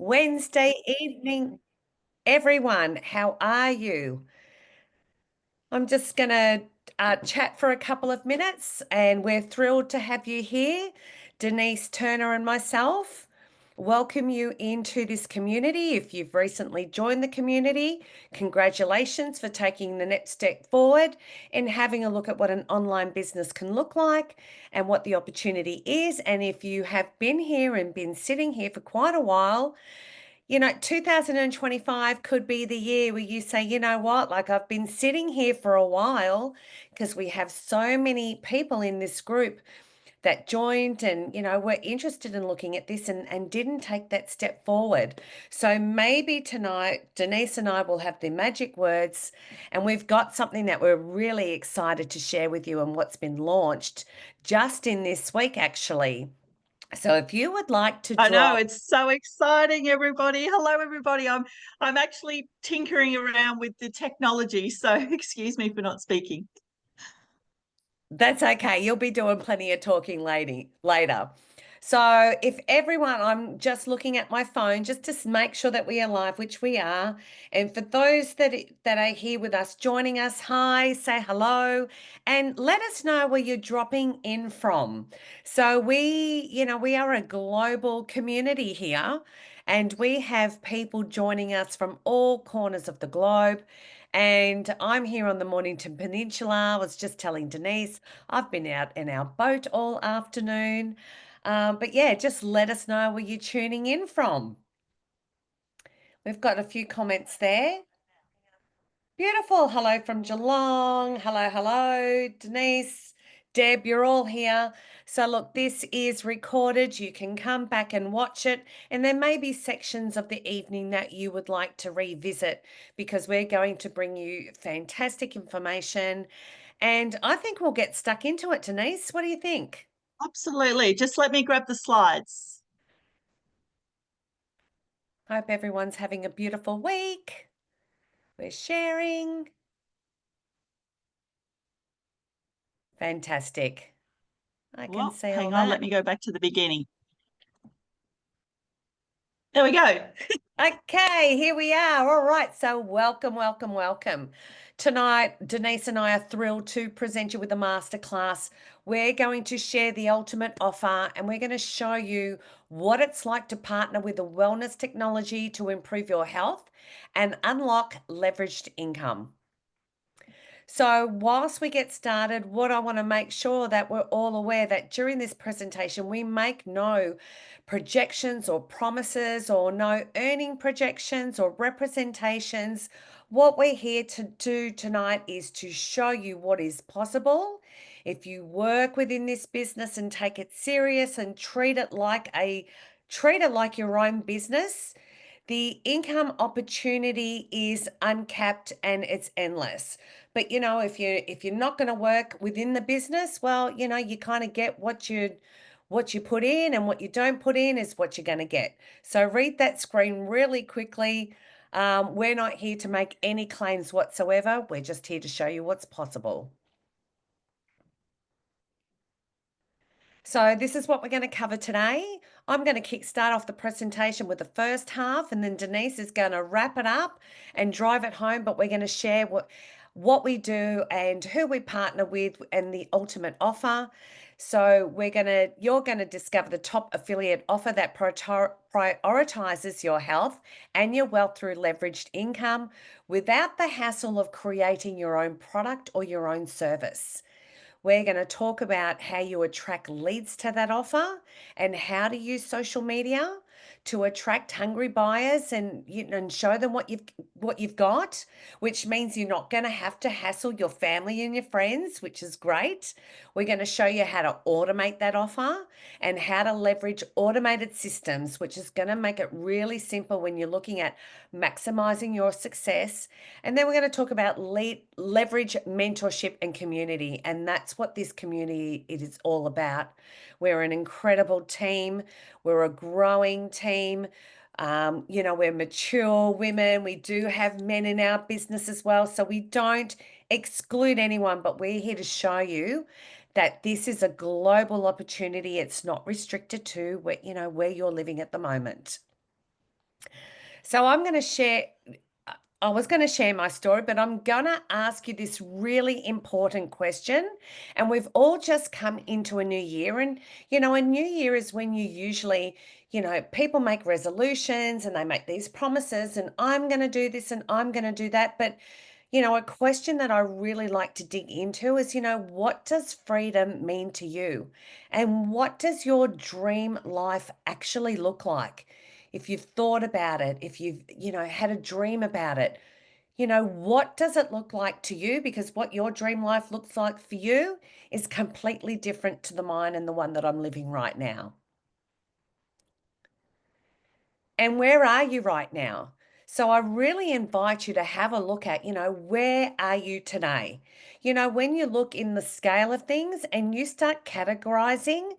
Wednesday evening, everyone. How are you? I'm just going to chat for a couple of minutes, and we're thrilled to have you here, Denise Turner and myself. Welcome you into this community. If you've recently joined the community, congratulations for taking the next step forward and having a look at what an online business can look like and what the opportunity is. And if you have been here and been sitting here for quite a while, 2025 could be the year where you say, you know what, like I've been sitting here for a while because we have so many people in this group that joined and, were interested in looking at this and didn't take that step forward. So maybe tonight, Denise and I will have the magic words, and we've got something that we're really excited to share with you and what's been launched just in this week, actually. So if you would like to I know, drop. it's so exciting, everybody. Hello, everybody. I'm actually tinkering around with the technology, so excuse me for not speaking. That's okay. You'll be doing plenty of talking later. So if everyone, I'm just looking at my phone just to make sure that we are live, which we are. And for those that are here with us, joining us, hi, say hello, and let us know where you're dropping in from. So we are a global community here, and we have people joining us from all corners of the globe. And I'm here on the Mornington Peninsula. I was just telling Denise, I've been out in our boat all afternoon. But yeah, just let us know where you're tuning in from. We've got a few comments there. Beautiful. Hello from Geelong. Hello, hello, Denise. Deb, you're all here. So, look, this is recorded. You can come back and watch it. And there may be sections of the evening that you would like to revisit because we're going to bring you fantastic information. And I think we'll get stuck into it, Denise. What do you think? Absolutely. Just let me grab the slides. Hope everyone's having a beautiful week. We're sharing. Fantastic. I can Well, see all hang on, let that. me go back to the beginning. There we go. Okay, here we are. All right. So, welcome, welcome, welcome. Tonight, Denise and I are thrilled to present you with a masterclass. We're going to share the ultimate offer and we're going to show you what it's like to partner with a wellness technology to improve your health and unlock leveraged income. So, whilst we get started, what I want to make sure that we're all aware that during this presentation, we make no projections or promises or no earning projections or representations. What we're here to do tonight is to show you what is possible. If you work within this business and take it serious and treat it like your own business, the income opportunity is uncapped and it's endless. But if you're not going to work within the business, well, you kind of get what you put in, and what you don't put in is what you're going to get. So read that screen really quickly. We're not here to make any claims whatsoever. We're just here to show you what's possible. So this is what we're going to cover today. I'm going to start off the presentation with the first half, and then Denise is going to wrap it up and drive it home. But we're going to share what we do and who we partner with and the ultimate offer. So you're going to discover the top affiliate offer that prioritizes your health and your wealth through leveraged income without the hassle of creating your own product or your own service. We're going to talk about how you attract leads to that offer and how to use social media to attract hungry buyers and show them what you've got, which means you're not going to have to hassle your family and your friends, which is great. We're going to show you how to automate that offer and how to leverage automated systems, which is going to make it really simple when you're looking at maximizing your success. And then we're going to talk about leverage, mentorship, and community. And that's what this community it is all about. We're an incredible team. We're a growing team. We're mature women. We do have men in our business as well. So we don't exclude anyone, but we're here to show you that this is a global opportunity. It's not restricted to where you're living at the moment. So I'm going to share, I was going to share my story, but I'm going to ask you this really important question. And we've all just come into a new year. And, a new year is when you usually, people make resolutions and they make these promises, and I'm going to do this and I'm going to do that. But, a question that I really like to dig into is, what does freedom mean to you? And what does your dream life actually look like? If you've thought about it, if you've, had a dream about it, what does it look like to you? Because what your dream life looks like for you is completely different to the mine and the one that I'm living right now. And where are you right now? So I really invite you to have a look at, where are you today? When you look in the scale of things and you start categorizing,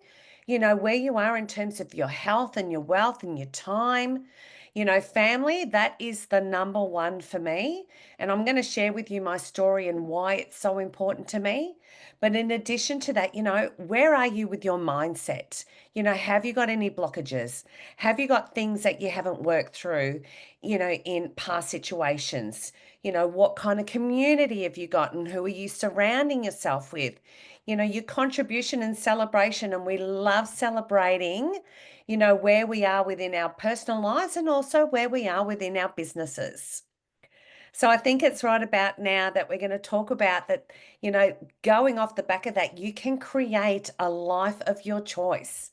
where you are in terms of your health and your wealth and your time, family, that is the number one for me. And I'm going to share with you my story and why it's so important to me. But in addition to that, where are you with your mindset? Have you got any blockages? Have you got things that you haven't worked through, in past situations? What kind of community have you got and who are you surrounding yourself with? Your contribution and celebration. And we love celebrating, where we are within our personal lives and also where we are within our businesses. So I think it's right about now that we're going to talk about that, going off the back of that, you can create a life of your choice.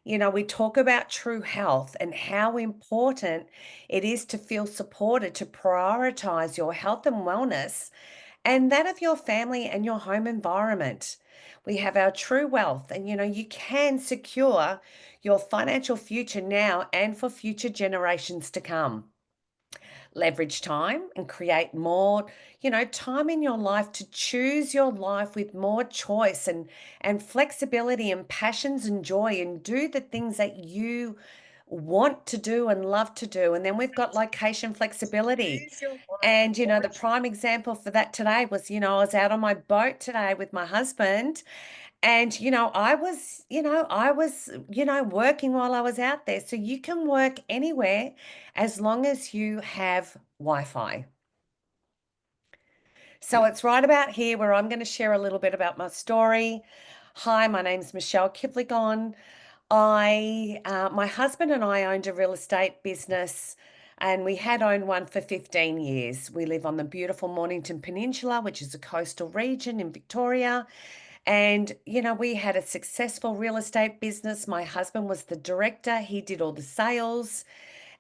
We talk about true health and how important it is to feel supported, to prioritize your health and wellness and that of your family and your home environment. We have our true wealth, and you can secure your financial future now and for future generations to come. Leverage time and create more, time in your life to choose your life with more choice and flexibility and passions and joy and do the things that you want to do and love to do. And then we've got location flexibility. And, the prime example for that today was, I was out on my boat today with my husband and, working while I was out there. So you can work anywhere as long as you have Wi-Fi. So it's right about here where I'm going to share a little bit about my story. Hi, my name's Michelle Kipligon. My husband and I owned a real estate business and we had owned one for 15 years. We live on the beautiful Mornington Peninsula, which is a coastal region in Victoria. And, we had a successful real estate business. My husband was the director. He did all the sales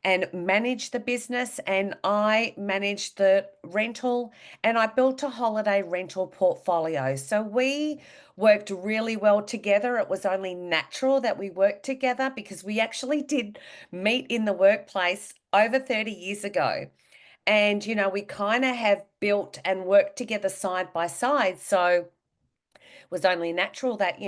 and managed the business, and I managed the rental, and I built a holiday rental portfolio. So we worked really well together. It was only natural that we worked together because we actually did meet in the workplace over 30 years ago. And, we kind of have built and worked together side by side. So was only natural that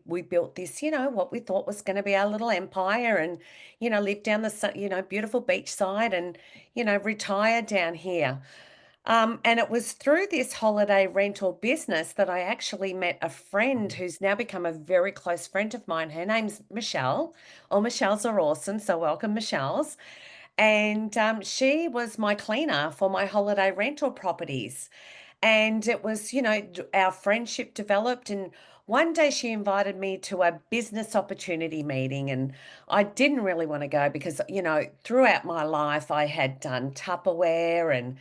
we built this, what we thought was going to be our little empire, and live down the beautiful beachside, and retire down here. And it was through this holiday rental business that I actually met a friend who's now become a very close friend of mine. Her name's Michelle. All Michelles are awesome, so welcome, Michelles. And she was my cleaner for my holiday rental properties. And it was, our friendship developed. And one day she invited me to a business opportunity meeting. And I didn't really want to go because, throughout my life, I had done Tupperware and,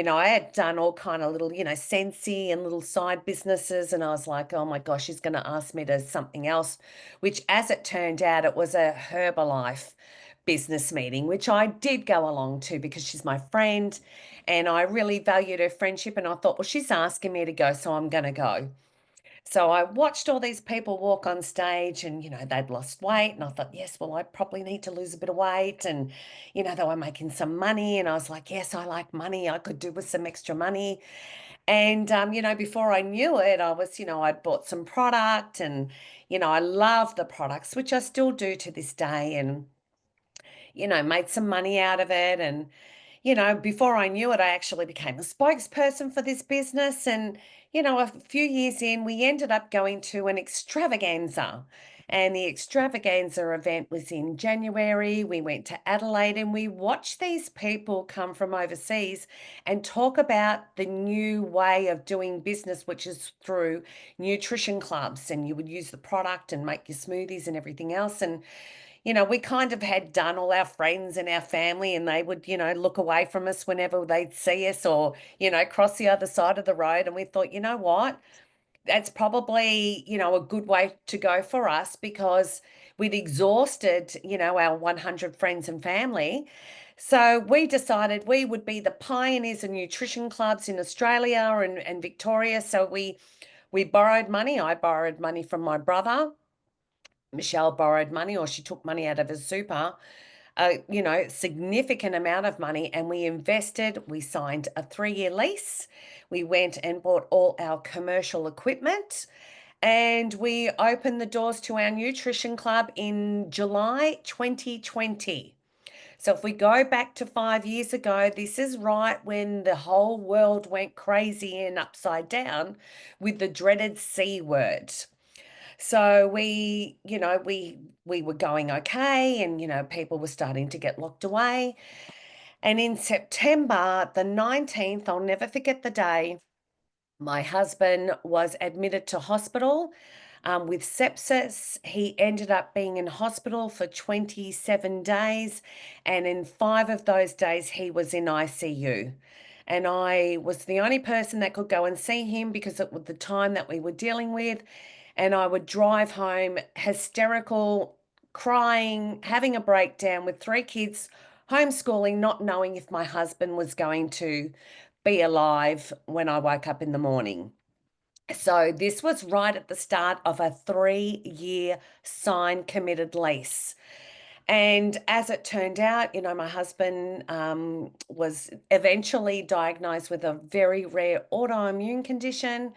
I had done all kind of little, Sensi and little side businesses. And I was like, oh my gosh, she's going to ask me to something else, which as it turned out, it was a Herbalife business meeting, which I did go along to because she's my friend and I really valued her friendship. And I thought, well, she's asking me to go, so I'm going to go. So I watched all these people walk on stage and, they'd lost weight. And I thought, yes, well, I probably need to lose a bit of weight. And, they were making some money. And I was like, yes, I like money. I could do with some extra money. And, before I knew it, I was, I'd bought some product and, I love the products, which I still do to this day. And, made some money out of it. And, before I knew it, I actually became a spokesperson for this business. And, a few years in, we ended up going to an extravaganza. And the extravaganza event was in January. We went to Adelaide and we watched these people come from overseas and talk about the new way of doing business, which is through nutrition clubs. And you would use the product and make your smoothies and everything else. And, we kind of had done all our friends and our family, and they would, look away from us whenever they'd see us or, cross the other side of the road. And we thought, you know what? That's probably, a good way to go for us because we'd exhausted, our 100 friends and family. So we decided we would be the pioneers of nutrition clubs in Australia and Victoria. So we borrowed money. I borrowed money from my brother. Michelle borrowed money, or she took money out of her super, significant amount of money, and we invested. We signed a 3-year lease. We went and bought all our commercial equipment, and we opened the doors to our nutrition club in July 2020. So if we go back to 5 years ago, this is right when the whole world went crazy and upside down with the dreaded C word. So we were going okay, and people were starting to get locked away. And in September the 19th, I'll never forget the day, my husband was admitted to hospital with sepsis. He ended up being in hospital for 27 days, and in 5 of those days, he was in ICU. And I was the only person that could go and see him because it was the time that we were dealing with. And I would drive home hysterical, crying, having a breakdown with 3 kids, homeschooling, not knowing if my husband was going to be alive when I woke up in the morning. So this was right at the start of a 3-year signed committed lease. And as it turned out, my husband was eventually diagnosed with a very rare autoimmune condition,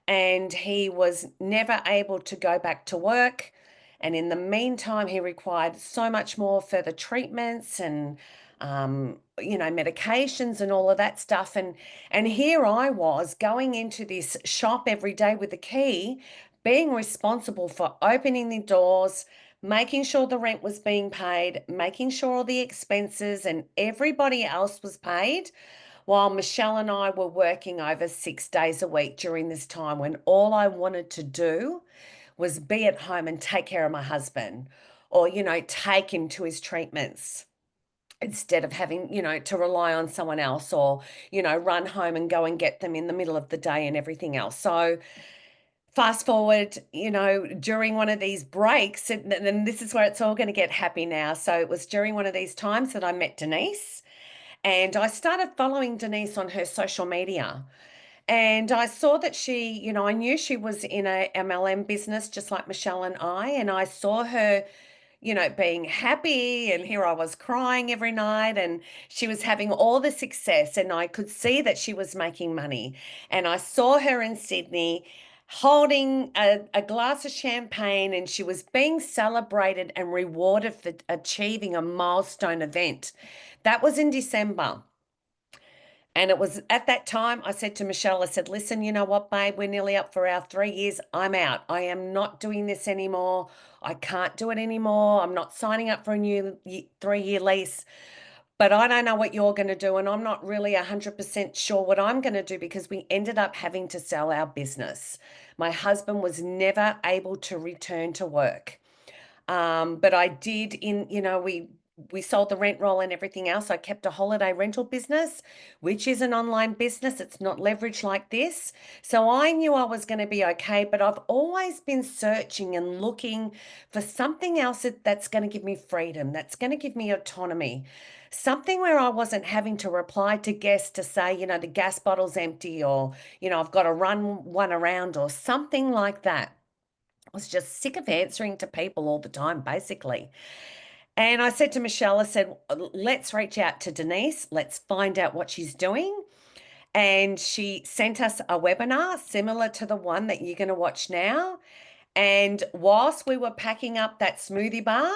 and he was never able to go back to work. And in the meantime, he required so much more further treatments and medications and all of that stuff. And here I was going into this shop every day with the key, being responsible for opening the doors, making sure the rent was being paid, making sure all the expenses and everybody else was paid, while Michelle and I were working over 6 days a week during this time when all I wanted to do was be at home and take care of my husband, or, take him to his treatments instead of having, to rely on someone else, or, run home and go and get them in the middle of the day and everything else. So fast forward, during one of these breaks, and this is where it's all going to get happy now. So it was during one of these times that I met Denise. And I started following Denise on her social media. And I saw that she, I knew she was in a MLM business just like Michelle and I. And I saw her, being happy. And here I was crying every night. And she was having all the success. And I could see that she was making money. And I saw her in Sydney holding a glass of champagne, and she was being celebrated and rewarded for achieving a milestone event. That was in December. And it was at that time I said to Michelle, I said, listen, you know what, babe, we're nearly up for our 3 years. I'm out. I am not doing this anymore. I can't do it anymore. I'm not signing up for a new 3-year lease. But I don't know what you're going to do. And I'm not really 100% sure what I'm going to do because we ended up having to sell our business. My husband was never able to return to work. But I did we sold the rent roll and everything else. I kept a holiday rental business, which is an online business. It's not leveraged like this. So I knew I was going to be okay, but I've always been searching and looking for something else that's going to give me freedom, that's going to give me autonomy. Something where I wasn't having to reply to guests to say, the gas bottle's empty, or, I've got to run one around, or something like that. I was just sick of answering to people all the time, basically. And I said to Michelle, I said, let's reach out to Denise. Let's find out what she's doing. And she sent us a webinar similar to the one that you're going to watch now. And whilst we were packing up that smoothie bar,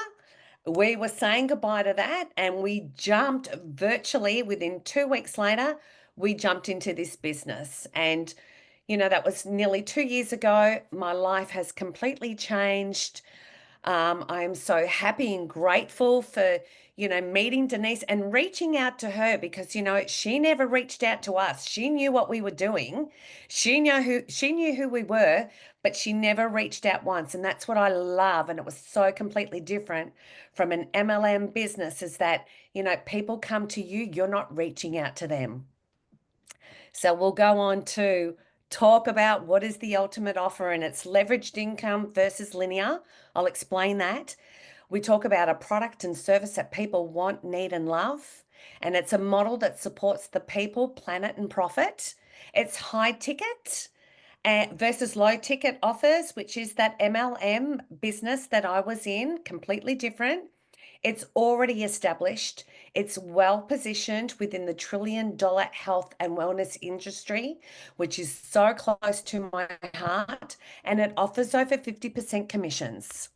we were saying goodbye to that. And we jumped virtually within 2 weeks later, we jumped into this business. And That was nearly 2 years ago. My life has completely changed. I am so happy and grateful for, meeting Denise and reaching out to her because, she never reached out to us. She knew what we were doing. She knew who we were, but she never reached out once. And that's what I love. And it was so completely different from an MLM business is that, people come to you, you're not reaching out to them. So we'll go on to talk about what is the ultimate offer and it's leveraged income versus linear. I'll explain that. We talk about a product and service that people want, need, and love. And it's a model that supports the people, planet, and profit. It's high ticket versus low ticket offers, which is that MLM business that I was in, completely different. It's already established. It's well positioned within the $1 trillion health and wellness industry, which is so close to my heart, and it offers over 50% commissions.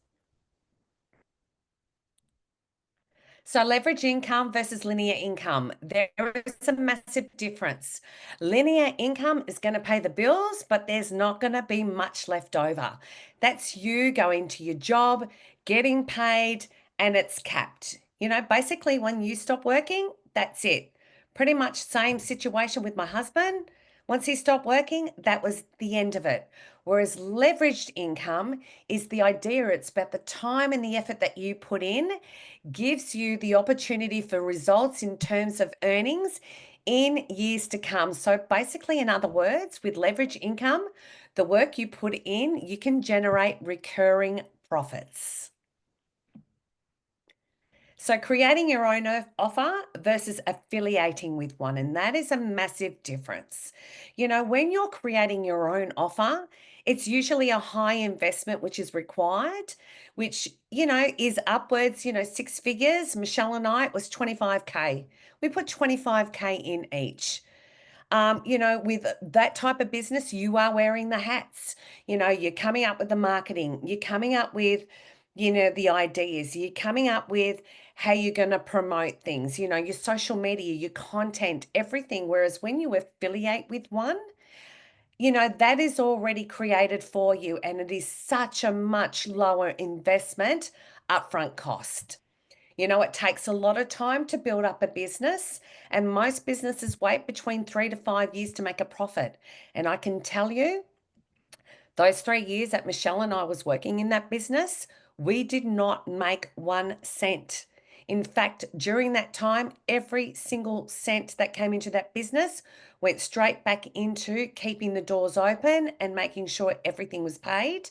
So, leverage income versus linear income. There is a massive difference. Linear income is going to pay the bills, but there's not going to be much left over. That's you going to your job, getting paid, and it's capped. Basically, when you stop working, that's it. Pretty much same situation with my husband. Once he stopped working, that was the end of it. Whereas leveraged income is the idea, it's about the time and the effort that you put in gives you the opportunity for results in terms of earnings in years to come. So basically, in other words, with leverage income, the work you put in, you can generate recurring profits. So creating your own offer versus affiliating with one, and that is a massive difference. When you're creating your own offer, it's usually a high investment which is required, which, is upwards, 6 figures. Michelle and I, it was 25K. We put 25K in each. With that type of business, you are wearing the hats. You're coming up with the marketing, you're coming up with, the ideas, you're coming up with how you're going to promote things, your social media, your content, everything. Whereas when you affiliate with one, that is already created for you and it is such a much lower investment upfront cost. It takes a lot of time to build up a business, and most businesses wait between 3 to 5 years to make a profit. And I can tell you, those 3 years that Michelle and I was working in that business, we did not make 1 cent. In fact, during that time, every single cent that came into that business went straight back into keeping the doors open and making sure everything was paid.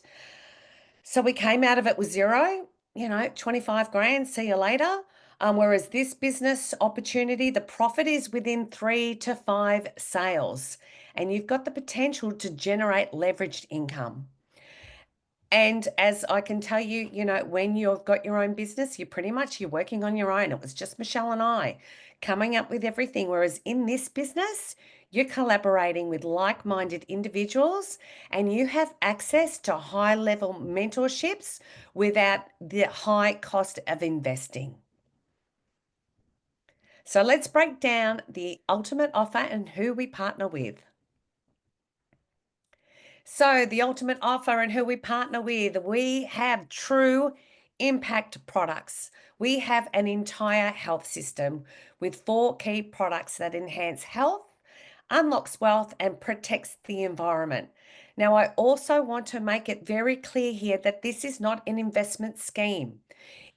So we came out of it with zero, 25 grand, see you later. Whereas this business opportunity, the profit is within 3 to 5 sales, and you've got the potential to generate leveraged income. And as I can tell you, when you've got your own business, you're working on your own. It was just Michelle and I coming up with everything. Whereas in this business, you're collaborating with like-minded individuals and you have access to high-level mentorships without the high cost of investing. So let's break down the ultimate offer and who we partner with. So, the ultimate offer and who we partner with, we have true impact products. We have an entire health system with 4 key products that enhance health, unlocks wealth, and protects the environment. Now, I also want to make it very clear here that this is not an investment scheme.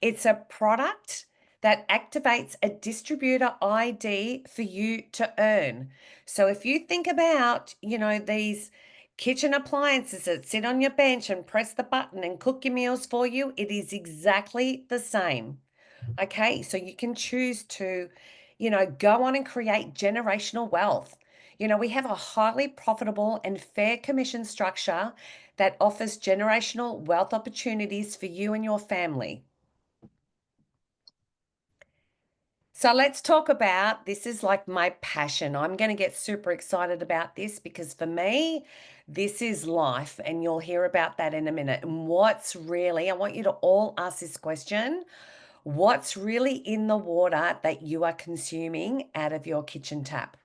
It's a product that activates a distributor ID for you to earn. So if you think about, these kitchen appliances that sit on your bench and press the button and cook your meals for you, it is exactly the same. Okay, so you can choose to, go on and create generational wealth. We have a highly profitable and fair commission structure that offers generational wealth opportunities for you and your family. So let's talk about this is like my passion. I'm going to get super excited about this because for me, this is life, and you'll hear about that in a minute. And I want you to all ask this question. What's really in the water that you are consuming out of your kitchen tap?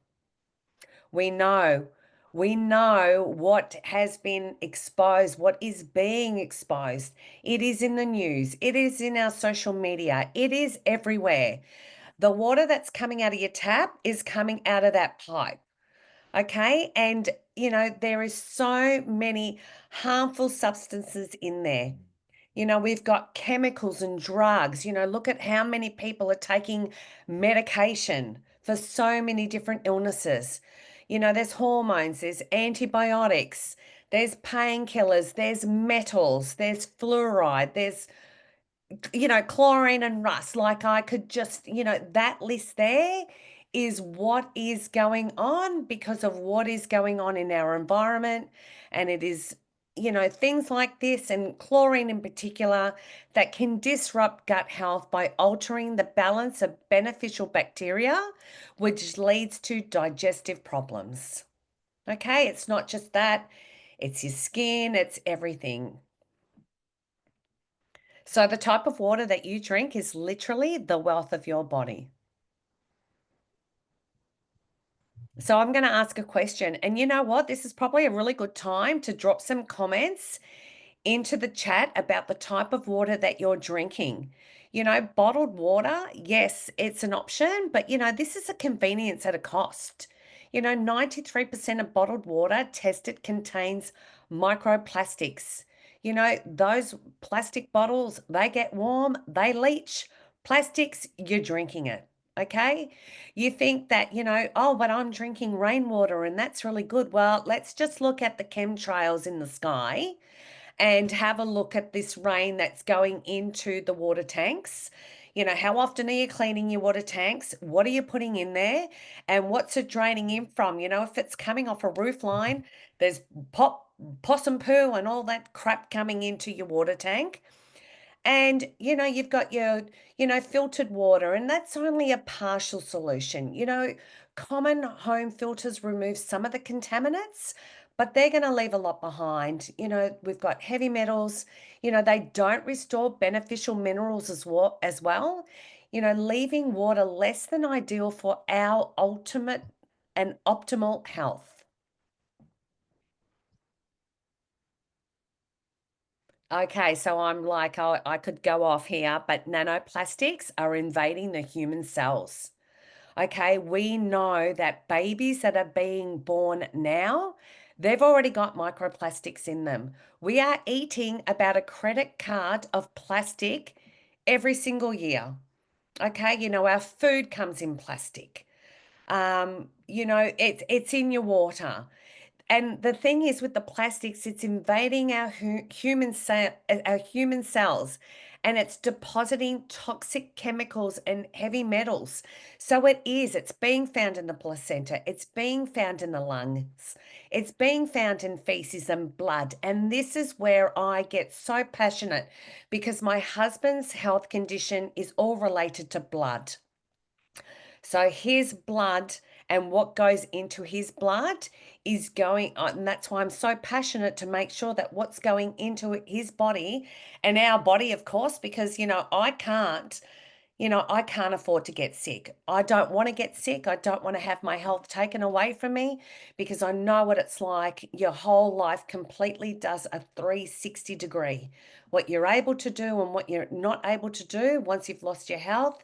We know We know what has been exposed, what is being exposed. It is in the news, it is in our social media, it is everywhere. The water that's coming out of your tap is coming out of that pipe. Okay. And, there is so many harmful substances in there. We've got chemicals and drugs. Look at how many people are taking medication for so many different illnesses. There's hormones, there's antibiotics, there's painkillers, there's metals, there's fluoride, there's chlorine and rust. Like I could just, that list there is what is going on because of what is going on in our environment. And it is, things like this and chlorine in particular that can disrupt gut health by altering the balance of beneficial bacteria, which leads to digestive problems. Okay, it's not just that, it's your skin, it's everything. So the type of water that you drink is literally the wealth of your body. So I'm going to ask a question. And you know what? This is probably a really good time to drop some comments into the chat about the type of water that you're drinking. Bottled water, yes, it's an option, but this is a convenience at a cost. 93% of bottled water tested contains microplastics. Those plastic bottles, they get warm, they leach. Plastics, you're drinking it. Okay. You think that, oh, but I'm drinking rainwater and that's really good. Well, let's just look at the chemtrails in the sky and have a look at this rain that's going into the water tanks. How often are you cleaning your water tanks? What are you putting in there? And what's it draining in from? If it's coming off a roof line, there's possum poo and all that crap coming into your water tank. And, you've got your, filtered water, and that's only a partial solution. Common home filters remove some of the contaminants, but they're going to leave a lot behind. We've got heavy metals, they don't restore beneficial minerals as well, leaving water less than ideal for our ultimate and optimal health. Okay, so I'm like, oh, I could go off here, but nanoplastics are invading the human cells. Okay, we know that babies that are being born now, they've already got microplastics in them. We are eating about a credit card of plastic every single year. Okay, our food comes in plastic. It's in your water. And the thing is with the plastics, it's invading our human cells, and it's depositing toxic chemicals and heavy metals. So it's being found in the placenta, it's being found in the lungs, it's being found in feces and blood. And this is where I get so passionate because my husband's health condition is all related to blood. So his blood and what goes into his blood is going on. And that's why I'm so passionate to make sure that what's going into his body and our body, of course, because, I can't afford to get sick. I don't want to get sick. I don't want to have my health taken away from me because I know what it's like. Your whole life completely does a 360 degree. What you're able to do and what you're not able to do once you've lost your health,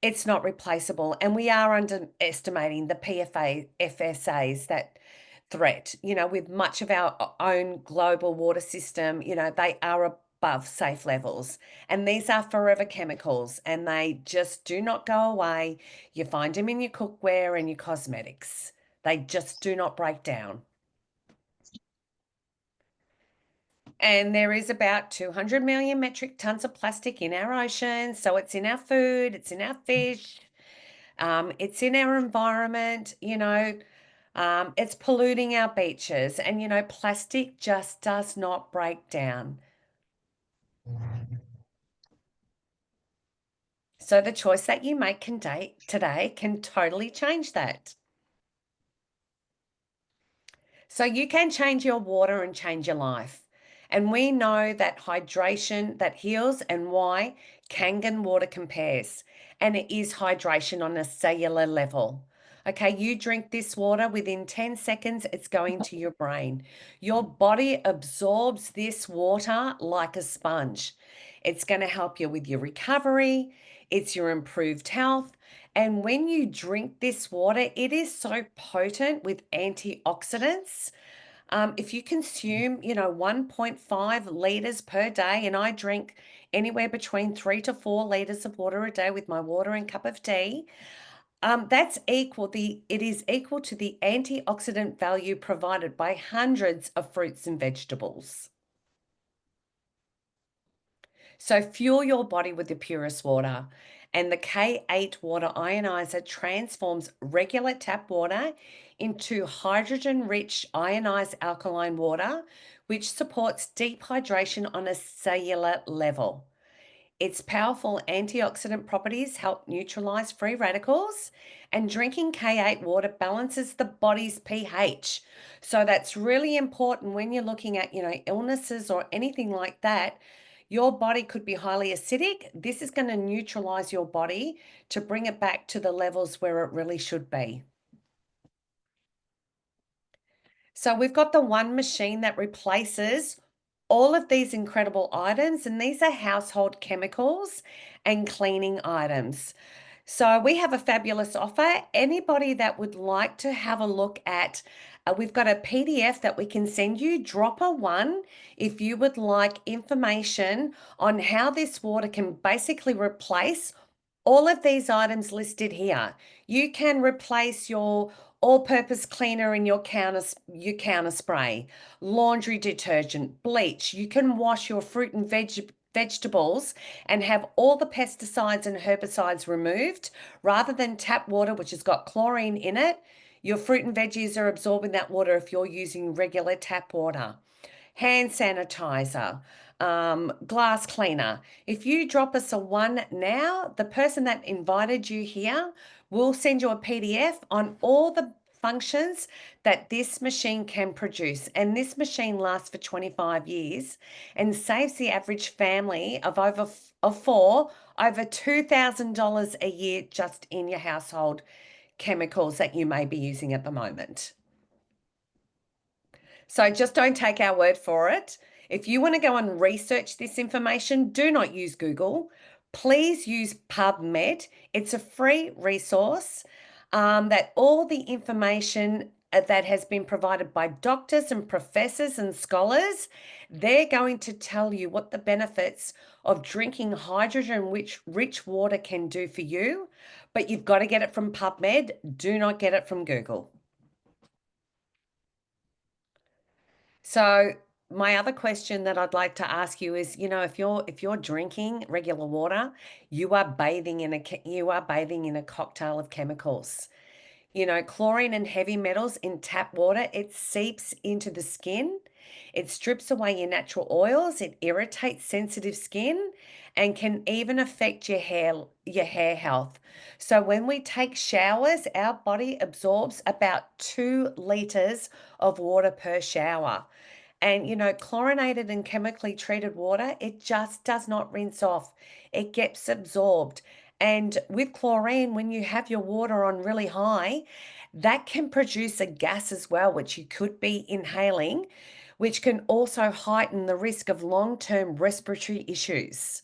it's not replaceable. And we are underestimating the FSAs, that threat. With much of our own global water system, they are above safe levels. And these are forever chemicals and they just do not go away. You find them in your cookware and your cosmetics. They just do not break down. And there is about 200 million metric tons of plastic in our oceans. So it's in our food, it's in our fish, it's in our environment, it's polluting our beaches, and plastic just does not break down. So the choice that you make today can totally change that. So you can change your water and change your life. And we know that hydration that heals and why Kangen water compares. And it is hydration on a cellular level. Okay, you drink this water within 10 seconds, it's going to your brain. Your body absorbs this water like a sponge. It's going to help you with your recovery, it's your improved health. And when you drink this water, it is so potent with antioxidants. If you consume, 1.5 liters per day, and I drink anywhere between 3 to 4 liters of water a day with my water and cup of tea, it is equal to the antioxidant value provided by hundreds of fruits and vegetables. So fuel your body with the purest water. And the K8 water ionizer transforms regular tap water into hydrogen-rich ionized alkaline water, which supports deep hydration on a cellular level. Its powerful antioxidant properties help neutralize free radicals, and drinking K8 water balances the body's pH. So that's really important when you're looking at, illnesses or anything like that. Your body could be highly acidic. This is going to neutralize your body to bring it back to the levels where it really should be. So we've got the one machine that replaces all of these incredible items, and these are household chemicals and cleaning items. So we have a fabulous offer. Anybody that would like to have a look at, we've got a PDF that we can send you, drop a one, if you would like information on how this water can basically replace all of these items listed here. You can replace your all-purpose cleaner in your counter spray, laundry detergent, bleach. You can wash your fruit and vegetables and have all the pesticides and herbicides removed rather than tap water, which has got chlorine in it. Your fruit and veggies are absorbing that water if you're using regular tap water. Hand sanitizer, glass cleaner. If you drop us a one now, the person that invited you here will send you a PDF on all the functions that this machine can produce. And this machine lasts for 25 years and saves the average family of four over $2,000 a year just in your household chemicals that you may be using at the moment. So just don't take our word for it. If you want to go and research this information, do not use Google. Please use PubMed. It's a free resource that all the information that has been provided by doctors and professors and scholars, they're going to tell you what the benefits of drinking hydrogen-rich water can do for you. But you've got to get it from PubMed. Do not get it from Google. So my other question that I'd like to ask you is, if you're drinking regular water, you are bathing in a cocktail of chemicals. Chlorine and heavy metals in tap water, it seeps into the skin. It strips away your natural oils, it irritates sensitive skin and can even affect your hair health. So when we take showers, our body absorbs about 2 liters of water per shower. And, chlorinated and chemically treated water, it just does not rinse off. It gets absorbed. And with chlorine, when you have your water on really high, that can produce a gas as well, which you could be inhaling, which can also heighten the risk of long-term respiratory issues.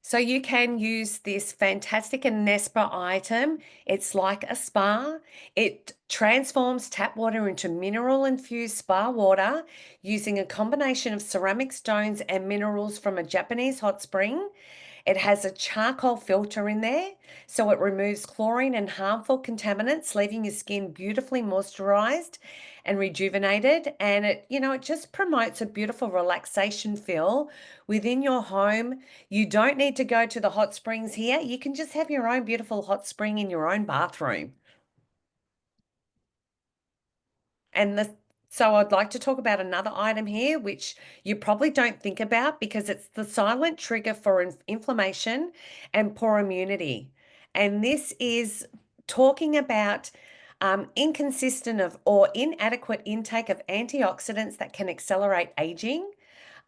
So you can use this fantastic Nespa item. It's like a spa. It transforms tap water into mineral-infused spa water using a combination of ceramic stones and minerals from a Japanese hot spring. It has a charcoal filter in there, so it removes chlorine and harmful contaminants, leaving your skin beautifully moisturized and rejuvenated. And it just promotes a beautiful relaxation feel within your home. You don't need to go to the hot springs here. You can just have your own beautiful hot spring in your own bathroom. And so I'd like to talk about another item here, which you probably don't think about because it's the silent trigger for inflammation and poor immunity. And this is talking about inconsistent of or inadequate intake of antioxidants that can accelerate aging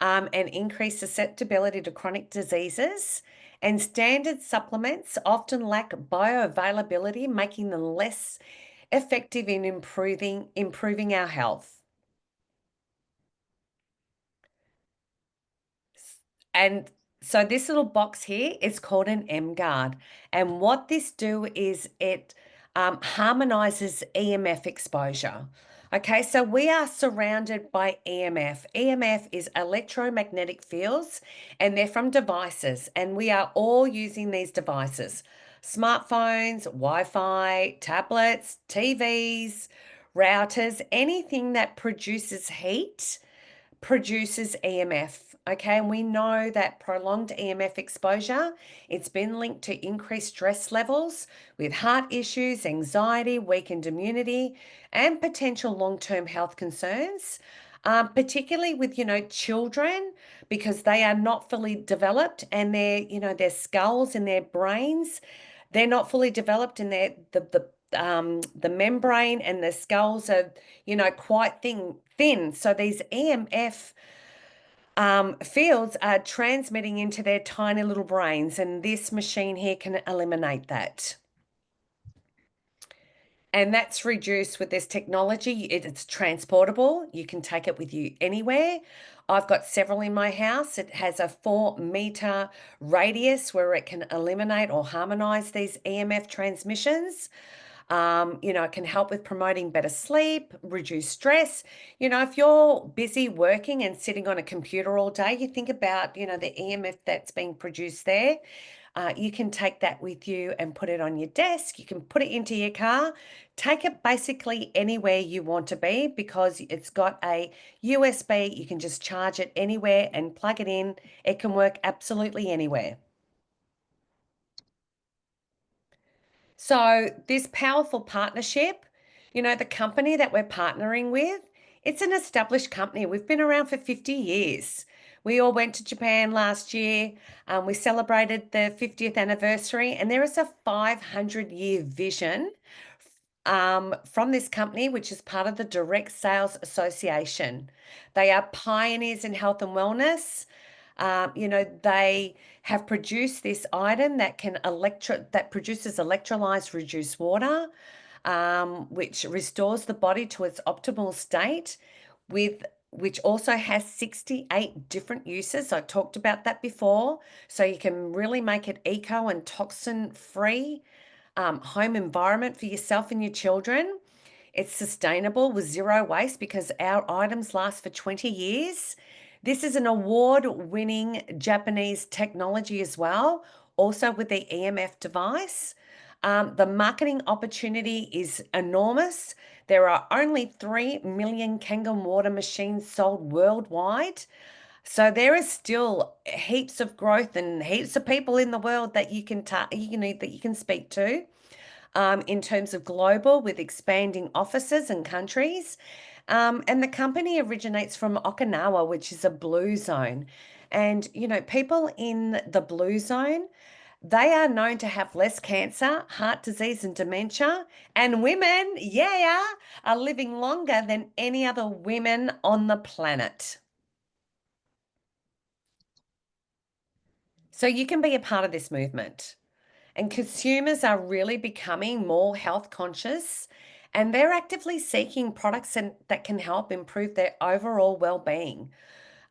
and increase susceptibility to chronic diseases And standard supplements often lack bioavailability, making them less effective in improving our health. And so this little box here is called an M guard. And what this do is it harmonizes EMF exposure. Okay, so we are surrounded by EMF. EMF is electromagnetic fields, and they're from devices, and we are all using these devices: smartphones, Wi-Fi, tablets, TVs, routers, anything that produces heat produces EMF. Okay, and we know that prolonged EMF exposure, it's been linked to increased stress levels with heart issues, anxiety, weakened immunity, and potential long-term health concerns. Particularly with children, because they are not fully developed, and their skulls and their brains, they're not fully developed, and the membrane and the skulls are quite thin. So these EMF fields are transmitting into their tiny little brains, and this machine here can eliminate that. And that's reduced with this technology. It's transportable. You can take it with you anywhere. I've got several in my house. It has a 4-meter radius where it can eliminate or harmonize these EMF transmissions. It can help with promoting better sleep, reduce stress. If you're busy working and sitting on a computer all day, you think about, the EMF that's being produced there. You can take that with you and put it on your desk. You can put it into your car, take it basically anywhere you want to be, because it's got a USB. You can just charge it anywhere and plug it in. It can work absolutely anywhere. So, this powerful partnership, the company that we're partnering with, it's an established company. We've been around for 50 years. We all went to Japan last year. We celebrated the 50th anniversary, and there is a 500-year vision from this company, which is part of the Direct Sales Association. They are pioneers in health and wellness. They have produced this item that produces electrolyzed reduced water, which restores the body to its optimal state, with which also has 68 different uses. I talked about that before. So you can really make it eco and toxin free home environment for yourself and your children. It's sustainable with zero waste because our items last for 20 years. This is an award-winning Japanese technology as well, also with the EMF device. The marketing opportunity is enormous. There are only 3 million Kangen water machines sold worldwide. So there is still heaps of growth and heaps of people in the world that that you can speak to, in terms of global, with expanding offices and countries. And the company originates from Okinawa, which is a blue zone. And, people in the blue zone, they are known to have less cancer, heart disease, and dementia. And women, yeah, are living longer than any other women on the planet. So you can be a part of this movement. And consumers are really becoming more health conscious, and they're actively seeking products that can help improve their overall well-being.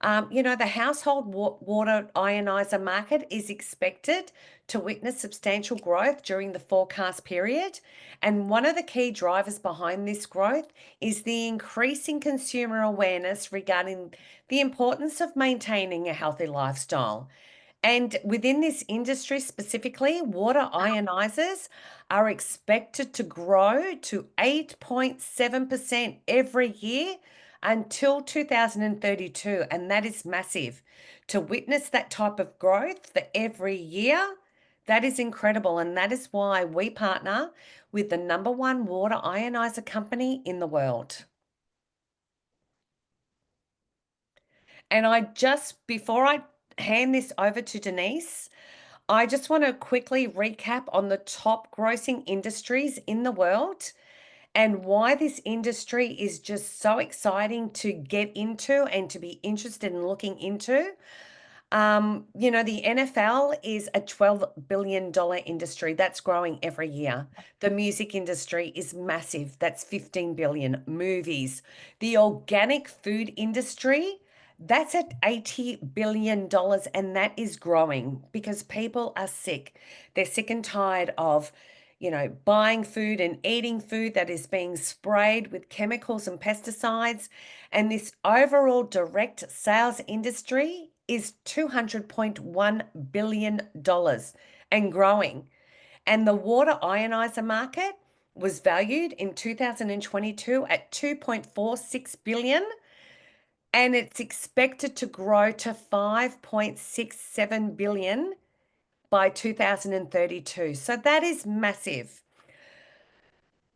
The household water ionizer market is expected to witness substantial growth during the forecast period. And one of the key drivers behind this growth is the increasing consumer awareness regarding the importance of maintaining a healthy lifestyle. And within this industry specifically, water ionizers are expected to grow to 8.7% every year until 2032. And that is massive. To witness that type of growth for every year, that is incredible. And that is why we partner with the #1 water ionizer company in the world. And before I hand this over to Denise, I just want to quickly recap on the top grossing industries in the world and why this industry is just so exciting to get into and to be interested in looking into. The NFL is a $12 billion industry that's growing every year. The music industry is massive. That's 15 billion. Movies. The organic food industry, that's at $80 billion, and that is growing because people are sick. They're sick and tired of buying food and eating food that is being sprayed with chemicals and pesticides. And this overall direct sales industry is $200.1 billion and growing. And the water ionizer market was valued in 2022 at 2.46 billion, and it's expected to grow to 5.67 billion by 2032. So that is massive.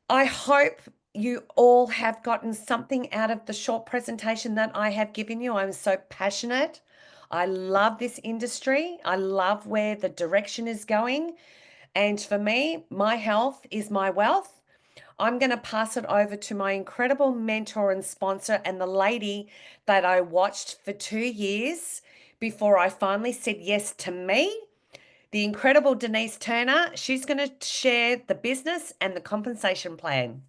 I hope you all have gotten something out of the short presentation that I have given you. I'm so passionate. I love this industry. I love where the direction is going. And for me, my health is my wealth. I'm going to pass it over to my incredible mentor and sponsor, and the lady that I watched for 2 years before I finally said yes to me, the incredible Denise Turner. She's going to share the business and the compensation plan.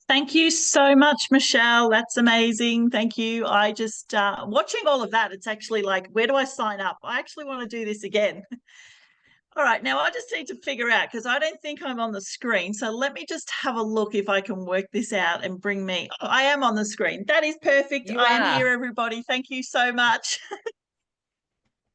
Thank you so much, Michelle. That's amazing. Thank you. I just watching all of that, it's actually like, where do I sign up? I actually want to do this again. All right, now I just need to figure out because I don't think I'm on the screen. So let me just have a look if I can work this out and bring me. Oh, I am on the screen. That is perfect. You I am here, are. everybody. Thank you so much.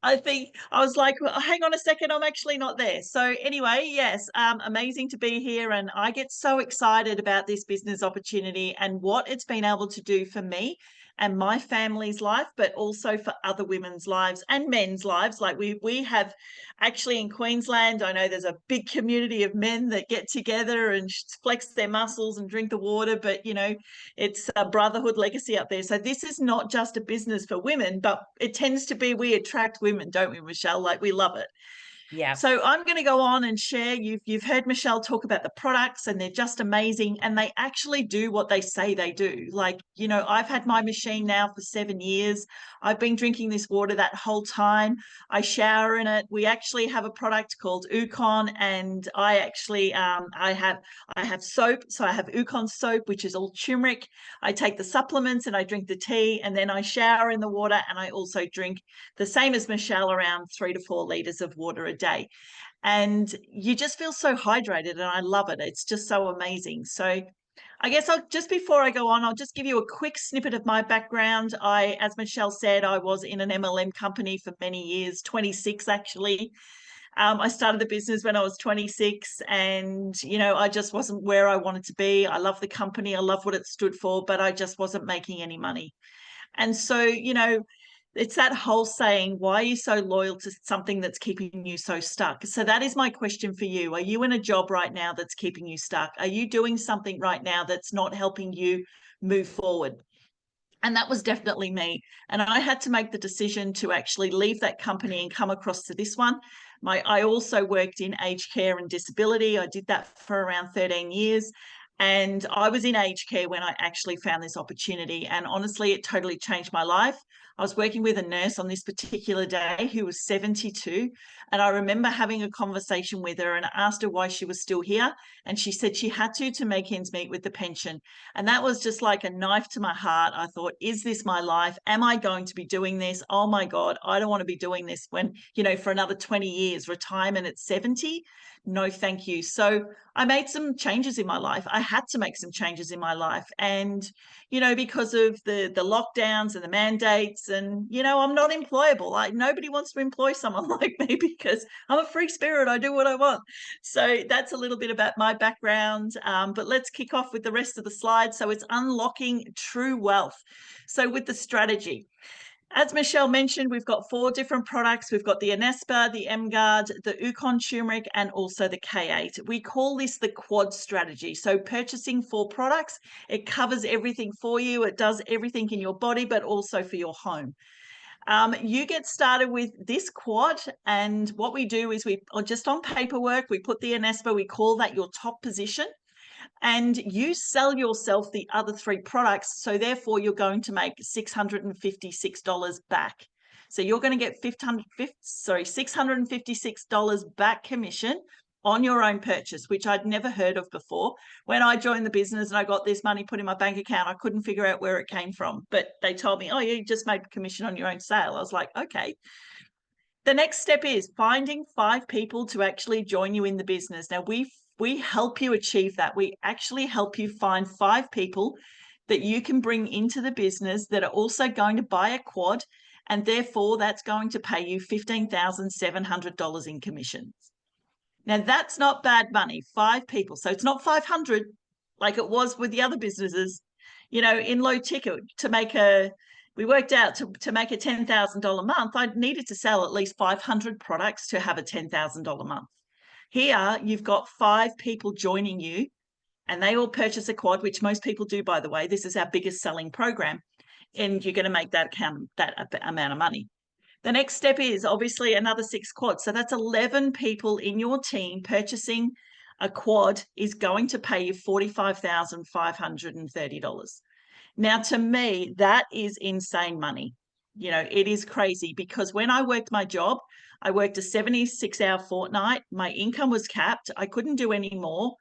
I think I was like, well, hang on a second, I'm actually not there. So anyway, yes, amazing to be here, and I get so excited about this business opportunity and what it's been able to do for me and my family's life, but also for other women's lives and men's lives. Like we have actually in Queensland, I know there's a big community of men that get together and flex their muscles and drink the water, but it's a brotherhood legacy up there. So this is not just a business for women, but it tends to be we attract women, don't we, Michelle? Like we love it. Yeah. So I'm going to go on and share. You've heard Michelle talk about the products, and they're just amazing, and they actually do what they say they do. Like I've had my machine now for 7 years. I've been drinking this water that whole time. I shower in it. We actually have a product called Ukon, and I have soap. So I have Ukon soap, which is all turmeric. I take the supplements and I drink the tea, and then I shower in the water, and I also drink the same as Michelle, around 3 to 4 liters of water a day. And you just feel so hydrated, and I love it. It's just so amazing. So I guess before I go on, I'll just give you a quick snippet of my background. As Michelle said, I was in an MLM company for many years, 26 actually. I started the business when I was 26, and I just wasn't where I wanted to be. I love the company, I love what it stood for, but I just wasn't making any money. And so, it's that whole saying, why are you so loyal to something that's keeping you so stuck? So that is my question for you. Are you in a job right now that's keeping you stuck? Are you doing something right now that's not helping you move forward? And that was definitely me. And I had to make the decision to actually leave that company and come across to this one. I also worked in aged care and disability. I did that for around 13 years. And I was in aged care when I actually found this opportunity. And honestly, it totally changed my life. I was working with a nurse on this particular day who was 72. And I remember having a conversation with her and asked her why she was still here. And she said she had to make ends meet with the pension. And that was just like a knife to my heart. I thought, is this my life? Am I going to be doing this? Oh my God, I don't want to be doing this when, for another 20 years, retirement at 70. No, thank you. So I made some changes in my life. I had to make some changes in my life. And, because of the lockdowns and the mandates, and, I'm not employable. Like nobody wants to employ someone like me because I'm a free spirit. I do what I want. So that's a little bit about my background. But let's kick off with the rest of the slides. So it's unlocking true wealth. So with the strategy, as Michelle mentioned, we've got 4 different products. We've got the Anespa, the M-Guard, the Ukon turmeric, and also the K8. We call this the quad strategy. So purchasing 4 products, it covers everything for you. It does everything in your body, but also for your home. You get started with this quad, and what we do is just on paperwork, we put the Anespa, we call that your top position, and you sell yourself the other 3 products. So therefore, you're going to make $656 back. So you're going to get $656 back commission on your own purchase, which I'd never heard of before. When I joined the business and I got this money put in my bank account, I couldn't figure out where it came from. But they told me, oh, you just made commission on your own sale. I was like, okay. The next step is finding 5 people to actually join you in the business. Now, we help you achieve that. We actually help you find 5 people that you can bring into the business that are also going to buy a quad, and therefore that's going to pay you $15,700 in commissions. Now, that's not bad money, 5 people. So it's not 500 like it was with the other businesses. In low ticket we worked out to make a $10,000 month, I needed to sell at least 500 products to have a $10,000 month. Here, you've got 5 people joining you, and they all purchase a quad, which most people do, by the way. This is our biggest selling program, and you're going to make that amount of money. The next step is obviously another 6 quads. So that's 11 people in your team purchasing a quad is going to pay you $45,530. Now, to me, that is insane money. It is crazy, because when I worked my job, I worked a 76-hour fortnight. My income was capped. I couldn't do any more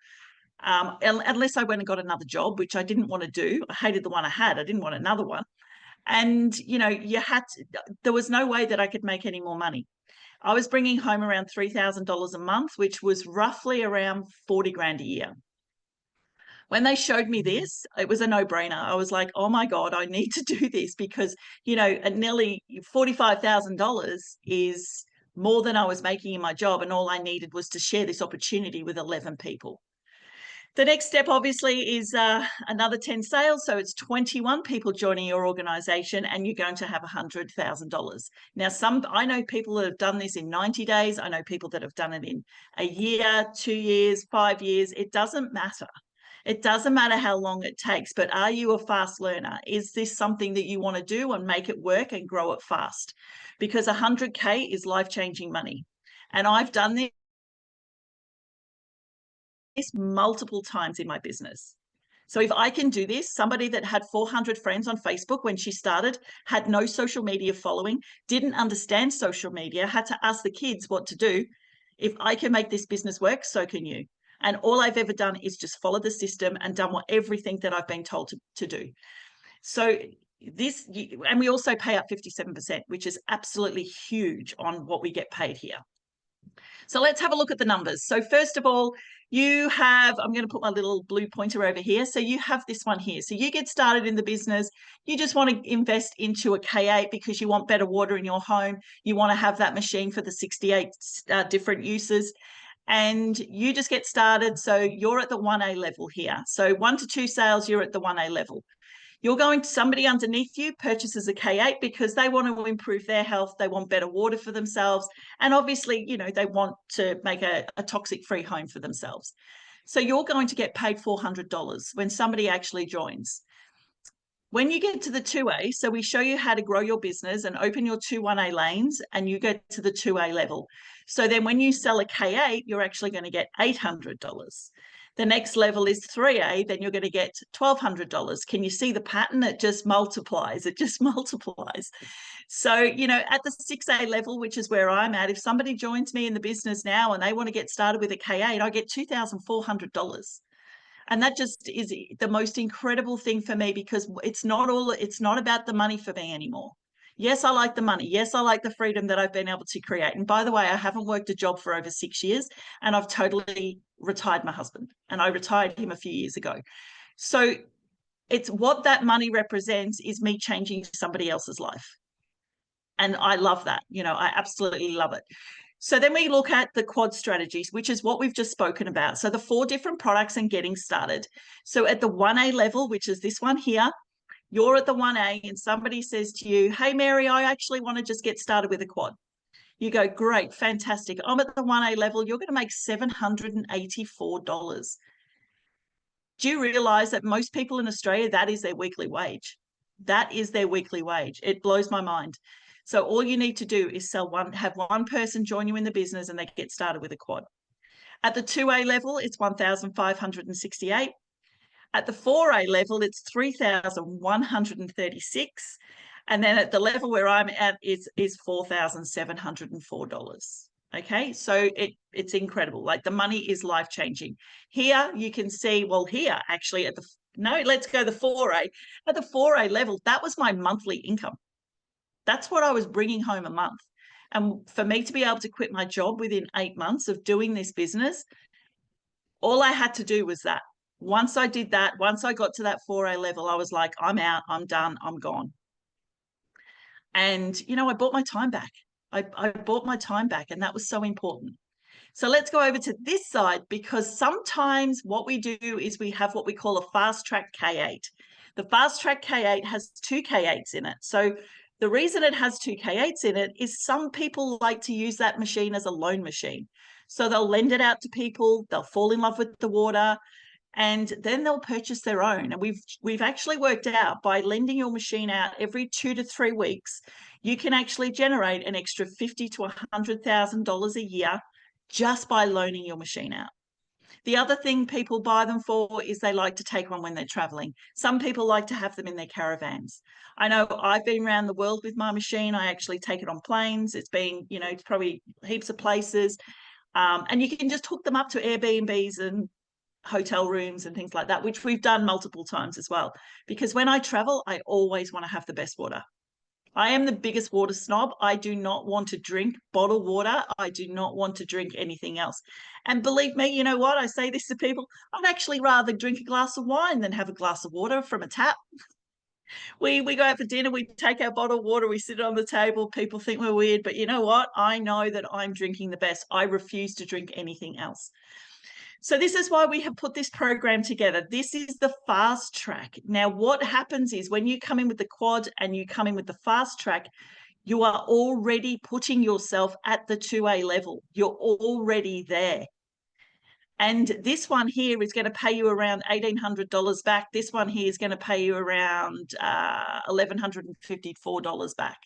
unless I went and got another job, which I didn't want to do. I hated the one I had. I didn't want another one. And, there was no way that I could make any more money. I was bringing home around $3,000 a month, which was roughly around 40 grand a year. When they showed me this, it was a no-brainer. I was like, oh my God, I need to do this, because, at nearly $45,000 is more than I was making in my job. And all I needed was to share this opportunity with 11 people. The next step, obviously, is another 10 sales. So it's 21 people joining your organization, and you're going to have $100,000. Now, I know people that have done this in 90 days. I know people that have done it in a year, 2 years, 5 years. It doesn't matter. It doesn't matter how long it takes, but are you a fast learner? Is this something that you want to do and make it work and grow it fast? Because 100K is life-changing money. And I've done this multiple times in my business. So if I can do this, somebody that had 400 friends on Facebook when she started, had no social media following, didn't understand social media, had to ask the kids what to do. If I can make this business work, so can you. And all I've ever done is just follow the system and done everything that I've been told to do. So and we also pay out 57%, which is absolutely huge on what we get paid here. So let's have a look at the numbers. So first of all, I'm going to put my little blue pointer over here. So you have this one here. So you get started in the business. You just want to invest into a K8 because you want better water in your home. You want to have that machine for the 68 different uses. And you just get started. So you're at the 1A level here. So 1 to 2 sales, you're at the 1A level. Somebody underneath you purchases a K8 because they want to improve their health. They want better water for themselves. And obviously, they want to make a toxic-free home for themselves. So you're going to get paid $400 when somebody actually joins. When you get to the 2A, so we show you how to grow your business and open your 2 1A lanes, and you get to the 2A level. So then when you sell a K8, you're actually going to get $800. The next level is 3A, then you're going to get $1,200. Can you see the pattern? It just multiplies. It just multiplies. So, at the 6A level, which is where I'm at, if somebody joins me in the business now and they want to get started with a K8, I get $2,400. And that just is the most incredible thing for me, because it's not about the money for me anymore. Yes, I like the money. Yes, I like the freedom that I've been able to create. And by the way, I haven't worked a job for over 6 years, and I've totally retired my husband, and I retired him a few years ago. So it's what that money represents is me changing somebody else's life. And I love that. I absolutely love it. So then we look at the quad strategies, which is what we've just spoken about. So the 4 different products and getting started. So at the 1A level, which is this one here, you're at the 1A and somebody says to you, hey, Mary, I actually want to just get started with a quad. You go, great, fantastic. I'm at the 1A level. You're going to make $784. Do you realize that most people in Australia, that is their weekly wage? That is their weekly wage. It blows my mind. So all you need to do is have one person join you in the business and they get started with a quad. At the 2A level, it's 1,568. At the 4A level, it's 3,136. And then at the level where I'm at is $4,704. Okay, so it's incredible. Like the money is life changing. Here you can see, well, here actually at the no, let's go the 4A. At the 4A level, that was my monthly income. That's what I was bringing home a month. And for me to be able to quit my job within 8 months of doing this business, all I had to do was that. Once I did that, once I got to that 4A level, I was like, I'm out, I'm done, I'm gone. And, I bought my time back. I bought my time back, and that was so important. So let's go over to this side, because sometimes what we do is we have what we call a fast track K8. The fast track K8 has two K8s in it. So the reason it has two K8s in it is some people like to use that machine as a loan machine. So they'll lend it out to people, they'll fall in love with the water, and then they'll purchase their own. And we've actually worked out, by lending your machine out every 2 to 3 weeks, you can actually generate an extra $50,000 to $100,000 a year just by loaning your machine out. The other thing people buy them for is they like to take one when they're traveling. Some people like to have them in their caravans. I know I've been around the world with my machine. I actually take it on planes. It's been, it's probably heaps of places. And you can just hook them up to Airbnbs and hotel rooms and things like that, which we've done multiple times as well. Because when I travel, I always want to have the best water. I am the biggest water snob. I do not want to drink bottled water. I do not want to drink anything else. And believe me, you know what? I say this to people. I'd actually rather drink a glass of wine than have a glass of water from a tap. We go out for dinner, we take our bottled water, we sit it on the table. People think we're weird, but you know what? I know that I'm drinking the best. I refuse to drink anything else. So this is why we have put this program together. This is the fast track. Now, what happens is when you come in with the quad and you come in with the fast track, you are already putting yourself at the 2A level. You're already there. And this one here is going to pay you around $1,800 back. This one here is going to pay you around $1,154 back.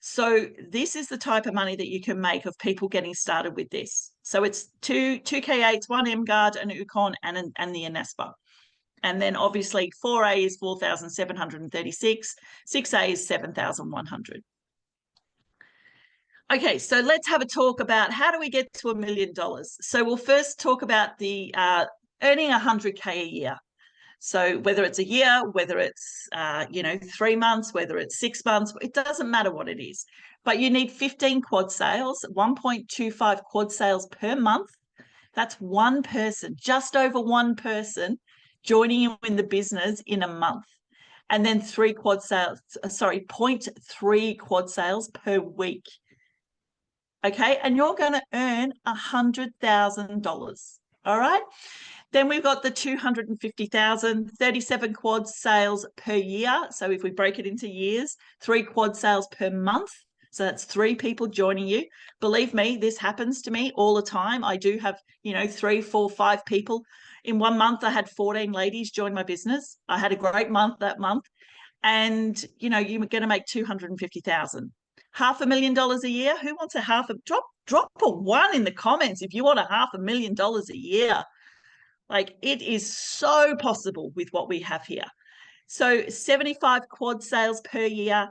So this is the type of money that you can make of people getting started with this. So it's two K8s, one MGuard, an Ukon, and the Anaspa. And then obviously 4A is 4,736, 6A is 7,100. Okay, so let's have a talk about how do we get to $1 million. So we'll first talk about the earning 100K a year. So whether it's a year, whether it's 3 months, whether it's 6 months, it doesn't matter what it is. But you need 15 quad sales, 1.25 quad sales per month. That's one person, just over one person joining you in the business in a month. And then 0.3 quad sales per week. Okay, and you're going to earn $100,000. All right. Then we've got the 250,000, 37 quad sales per year. So if we break it into years, 3 quad sales per month. So that's 3 people joining you. Believe me, this happens to me all the time. I do have, 3, 4, 5 people. In 1 month, I had 14 ladies join my business. I had a great month that month. And, you're going to make 250,000. $500,000 a year. Who wants drop a 1 in the comments if you want $500,000 a year. Like, it is so possible with what we have here. So 75 quad sales per year.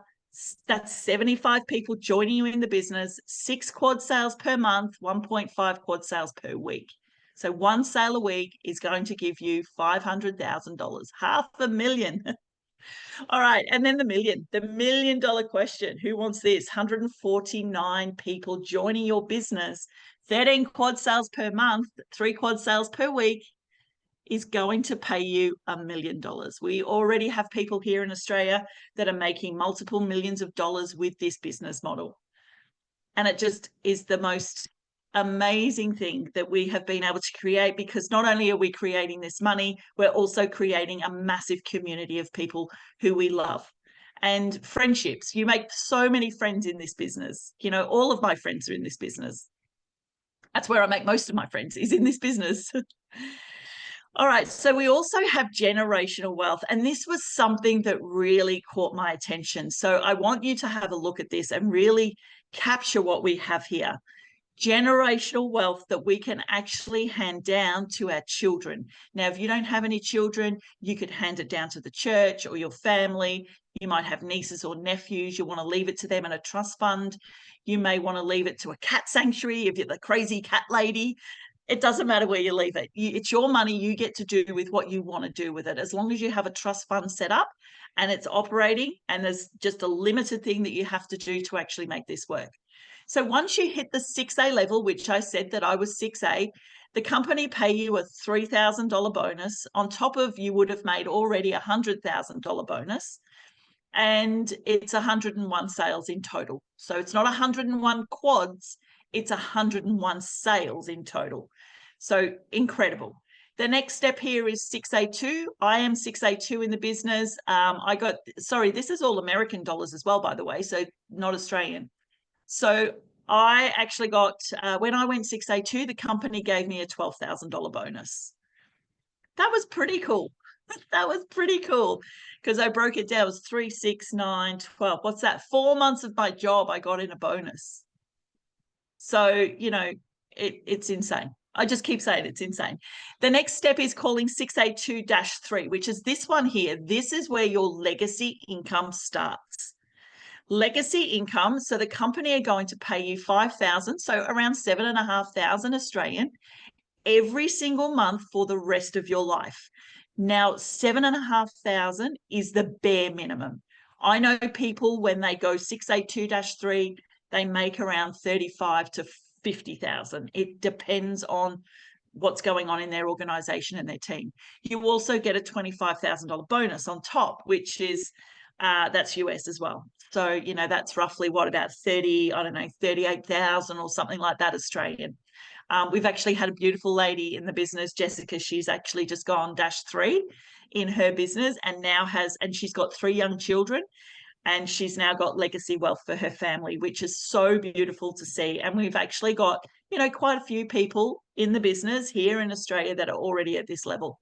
That's 75 people joining you in the business, 6 quad sales per month, 1.5 quad sales per week. So 1 sale a week is going to give you $500,000, $500,000. All right, and then the $1 million question. Who wants this? 149 people joining your business, 13 quad sales per month, 3 quad sales per week is going to pay you $1 million. We already have people here in Australia that are making multiple millions of dollars with this business model. And it just is the most amazing thing that we have been able to create, because not only are we creating this money, we're also creating a massive community of people who we love. And friendships. You make so many friends in this business. All of my friends are in this business. That's where I make most of my friends, is in this business. All right, so we also have generational wealth, and this was something that really caught my attention. So I want you to have a look at this and really capture what we have here. Generational wealth that we can actually hand down to our children. Now, if you don't have any children, you could hand it down to the church or your family. You might have nieces or nephews. You want to leave it to them in a trust fund. You may want to leave it to a cat sanctuary if you're the crazy cat lady. It doesn't matter where you leave it. It's your money. You get to do with what you want to do with it. As long as you have a trust fund set up and it's operating, and there's just a limited thing that you have to do to actually make this work. So once you hit the 6A level, which I said that I was 6A, the company pay you a $3,000 bonus on top of you would have made already a $100,000 bonus, and it's 101 sales in total. So it's not 101 quads, it's 101 sales in total. So incredible. The next step here is 6A2. I am 6A2 in the business. This is all American dollars as well, by the way, so not Australian. So I actually got, when I went 6A2, the company gave me a $12,000 bonus. That was pretty cool. That was pretty cool because I broke it down. It was 3, 6, 9, 12. What's that? 4 months of my job, I got in a bonus. So, it's insane. I just keep saying it's insane. The next step is calling 6A2-3, which is this one here. This is where your legacy income starts. Legacy income. So the company are going to pay you 5,000, so around 7,500 Australian, every single month for the rest of your life. Now, 7,500 is the bare minimum. I know people when they go 6A2-3, they make around 35 to 50,000. It depends on what's going on in their organization and their team. You also get a $25,000 bonus on top, which is that's US as well. So, that's roughly what, about 38,000 or something like that Australian. We've actually had a beautiful lady in the business, Jessica. She's actually just gone -3 in her business and she's got 3 young children, and she's now got legacy wealth for her family, which is so beautiful to see. And we've actually got, quite a few people in the business here in Australia that are already at this level.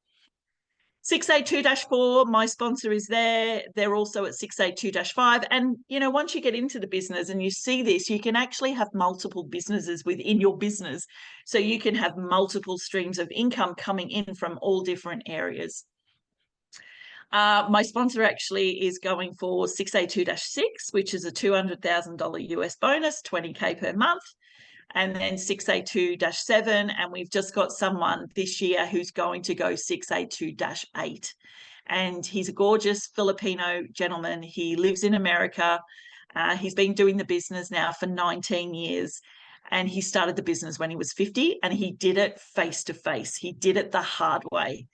6A2-4, my sponsor is there. They're also at 6A2-5. And, once you get into the business and you see this, you can actually have multiple businesses within your business. So you can have multiple streams of income coming in from all different areas. My sponsor actually is going for 6A2-6, which is a $200,000 US bonus, 20K per month. And then 6A2-7, and we've just got someone this year who's going to go 6A2-8. And he's a gorgeous Filipino gentleman. He lives in America. He's been doing the business now for 19 years. And he started the business when he was 50, and he did it face to face. He did it the hard way.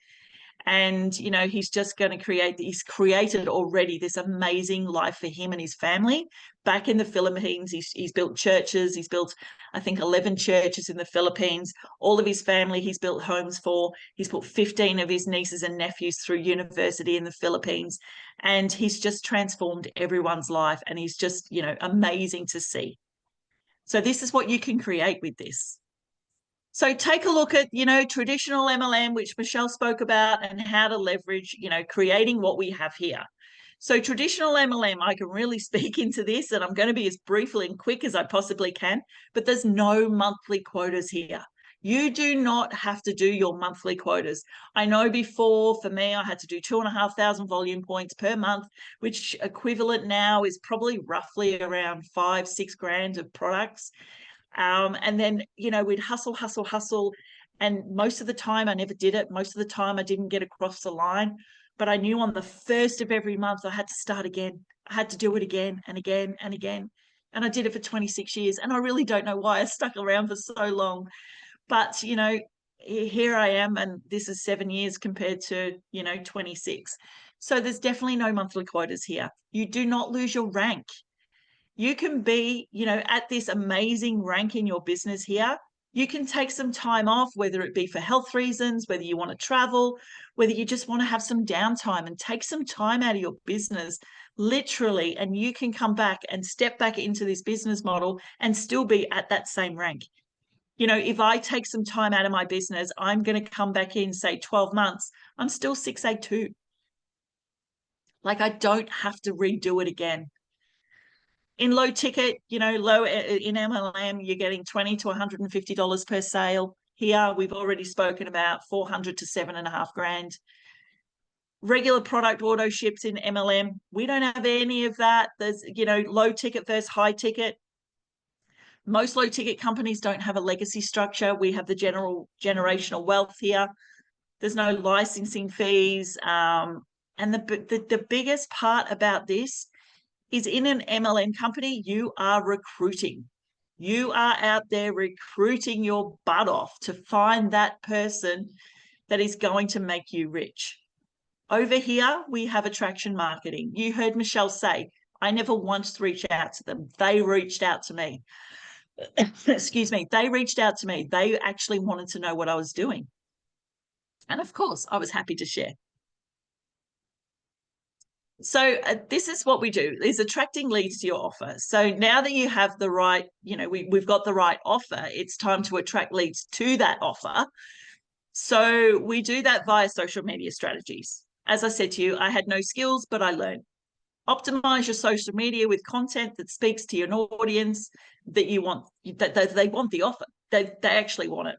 And he's just going to he's created already this amazing life for him and his family back in the Philippines. He's built churches. He's built, I think, 11 churches in the Philippines. All of his family he's built homes for. He's put 15 of his nieces and nephews through university in the Philippines, and he's just transformed everyone's life, and he's just amazing to see. So this is what you can create with this. So take a look at, traditional MLM, which Michelle spoke about, and how to leverage, creating what we have here. So traditional MLM, I can really speak into this, and I'm going to be as brief and quick as I possibly can, but there's no monthly quotas here. You do not have to do your monthly quotas. I know before, for me, I had to do 2,500 volume points per month, which equivalent now is probably roughly around 5-6 grand of products. And then, we'd hustle. And most of the time I never did it. Most of the time I didn't get across the line. But I knew on the first of every month I had to start again. I had to do it again and again and again. And I did it for 26 years. And I really don't know why I stuck around for so long. But, here I am. And this is 7 years compared to, 26. So there's definitely no monthly quotas here. You do not lose your rank. You can be, at this amazing rank in your business here. You can take some time off, whether it be for health reasons, whether you want to travel, whether you just want to have some downtime and take some time out of your business, literally, and you can come back and step back into this business model and still be at that same rank. If I take some time out of my business, I'm going to come back in, say 12 months, I'm still 6A2. Like, I don't have to redo it again. In low ticket, low in MLM, you're getting $20 to $150 per sale. Here, we've already spoken about 400 to 7.5 grand. regular product auto ships in MLM. We don't have any of that. There's, low ticket versus high ticket. Most low ticket companies don't have a legacy structure. We have the generational wealth here. There's no licensing fees. And the biggest part about this is, in an MLM company, you are recruiting. You are out there recruiting your butt off to find that person that is going to make you rich. Over here, we have attraction marketing. You heard Michelle say, I never once reached out to them. They reached out to me. Excuse me. They reached out to me. They actually wanted to know what I was doing. And of course, I was happy to share. So this is what we do, is attracting leads to your offer. So now that you have the right, we've got the right offer, it's time to attract leads to that offer. So we do that via social media strategies. As I said to you, I had no skills, but I learned. Optimize your social media with content that speaks to your audience that you want, that they want the offer. They actually want it.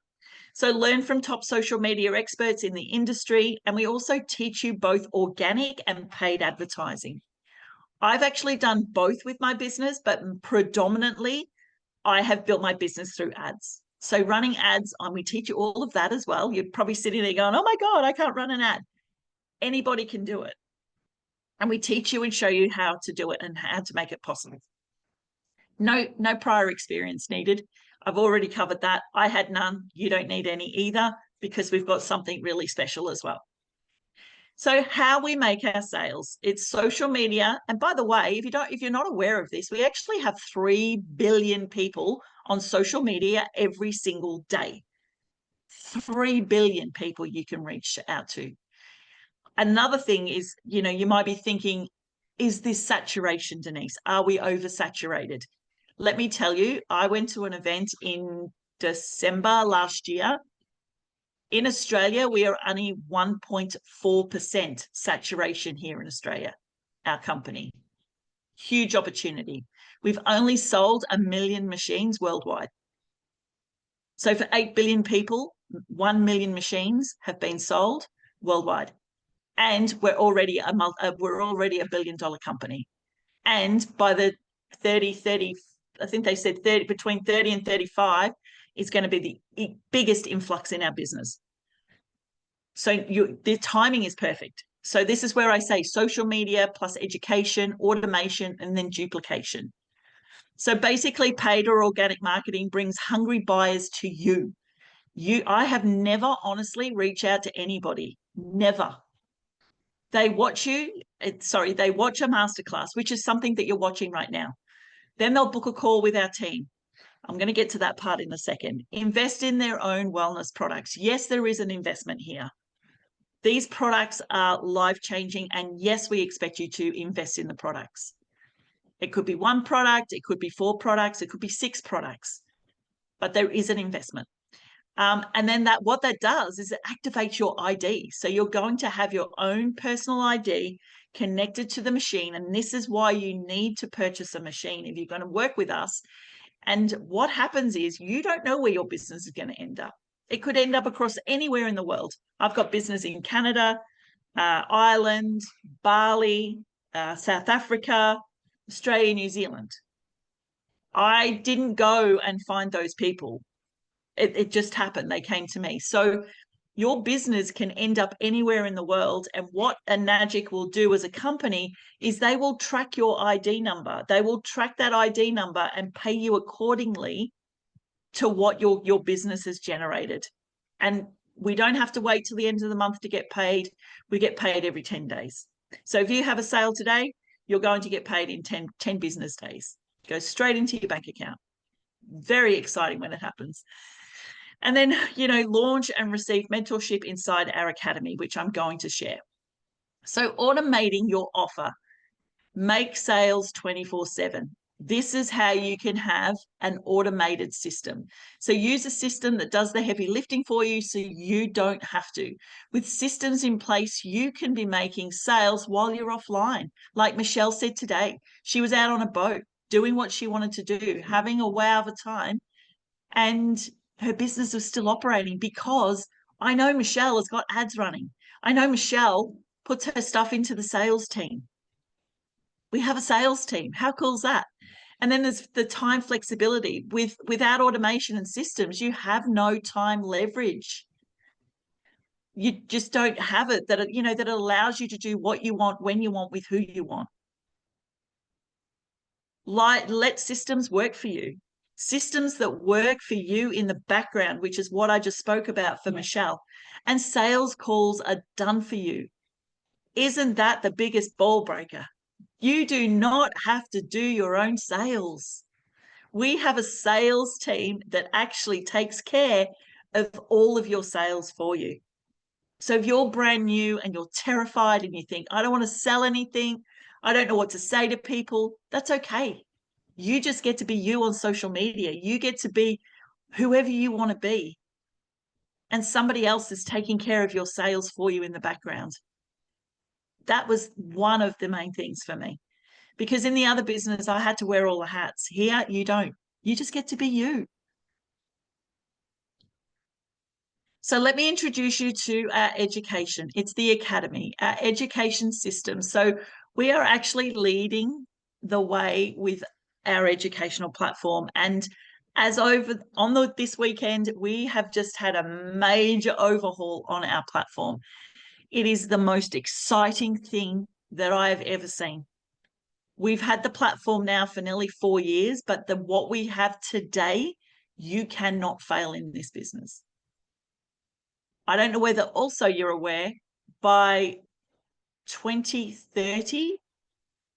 So learn from top social media experts in the industry. And we also teach you both organic and paid advertising. I've actually done both with my business, but predominantly I have built my business through ads. So running ads, we teach you all of that as well. You're probably sitting there going, oh my God, I can't run an ad. Anybody can do it. And we teach you and show you how to do it and how to make it possible. No prior experience needed. I've already covered that. I had none. You don't need any either, because we've got something really special as well. So how we make our sales, it's social media. And by the way, if you're not aware of this, we actually have 3 billion people on social media every single day. 3 billion people you can reach out to. Another thing is, you might be thinking, is this saturation, Denise? Are we oversaturated? Let me tell you, I went to an event in December last year. In Australia, we are only 1.4% saturation here in Australia, our company. Huge opportunity. We've only sold 1 million machines worldwide. So for 8 billion people, 1 million machines have been sold worldwide. And we're already a $1 billion company. And by the 30, I think they said between 30 and 35 is going to be the biggest influx in our business. So the timing is perfect. So this is where I say social media plus education, automation, and then duplication. So basically, paid or organic marketing brings hungry buyers to you. I have never honestly reached out to anybody. Never. They watch a masterclass, which is something that you're watching right now. Then they'll book a call with our team. I'm going to get to that part in a second. Invest in their own wellness products. Yes, there is an investment here. These products are life-changing, and yes, we expect you to invest in the products. It could be 1 product, it could be 4 products, it could be 6 products, but there is an investment. And then what that does is it activates your ID. So you're going to have your own personal ID connected to the machine. And this is why you need to purchase a machine if you're going to work with us. And what happens is, you don't know where your business is going to end up. It could end up across anywhere in the world. I've got business in Canada, Ireland, Bali, South Africa, Australia, New Zealand. I didn't go and find those people. It just happened. They came to me. So your business can end up anywhere in the world. And what Anagic will do as a company is they will track your ID number. They will track that ID number and pay you accordingly to what your business has generated. And we don't have to wait till the end of the month to get paid. We get paid every 10 days. So if you have a sale today, you're going to get paid in 10 business days. It goes straight into your bank account. Very exciting when it happens. And then, launch and receive mentorship inside our academy, which I'm going to share. So automating your offer, make sales 24/7. This is how you can have an automated system. So use a system that does the heavy lifting for you so you don't have to. With systems in place, you can be making sales while you're offline. Like Michelle said today, she was out on a boat doing what she wanted to do, having a wow of a time, and her business was still operating because I know Michelle has got ads running. I know Michelle puts her stuff into the sales team. We have a sales team. How cool is that? And then there's the time flexibility. Without automation and systems, you have no time leverage. You just don't have it that that allows you to do what you want, when you want, with who you want. Let systems work for you. Systems that work for you in the background, which is what I just spoke about for Michelle. And sales calls are done for you. Isn't that the biggest ball breaker? You do not have to do your own sales. We have a sales team that actually takes care of all of your sales for you. So if you're brand new and you're terrified and you think, I don't want to sell anything, I don't know what to say to people, that's okay. You just get to be you on social media. You get to be whoever you want to be. And somebody else is taking care of your sales for you in the background. That was one of the main things for me. Because in the other business, I had to wear all the hats. Here, you don't. You just get to be you. So let me introduce you to our education. It's the Academy, our education system. So we are actually leading the way with our educational platform. And as over on this weekend, we have just had a major overhaul on our platform. It is the most exciting thing that I have ever seen. We've had the platform now for nearly 4 years, but what we have today, you cannot fail in this business. I don't know whether also you're aware, by 2030,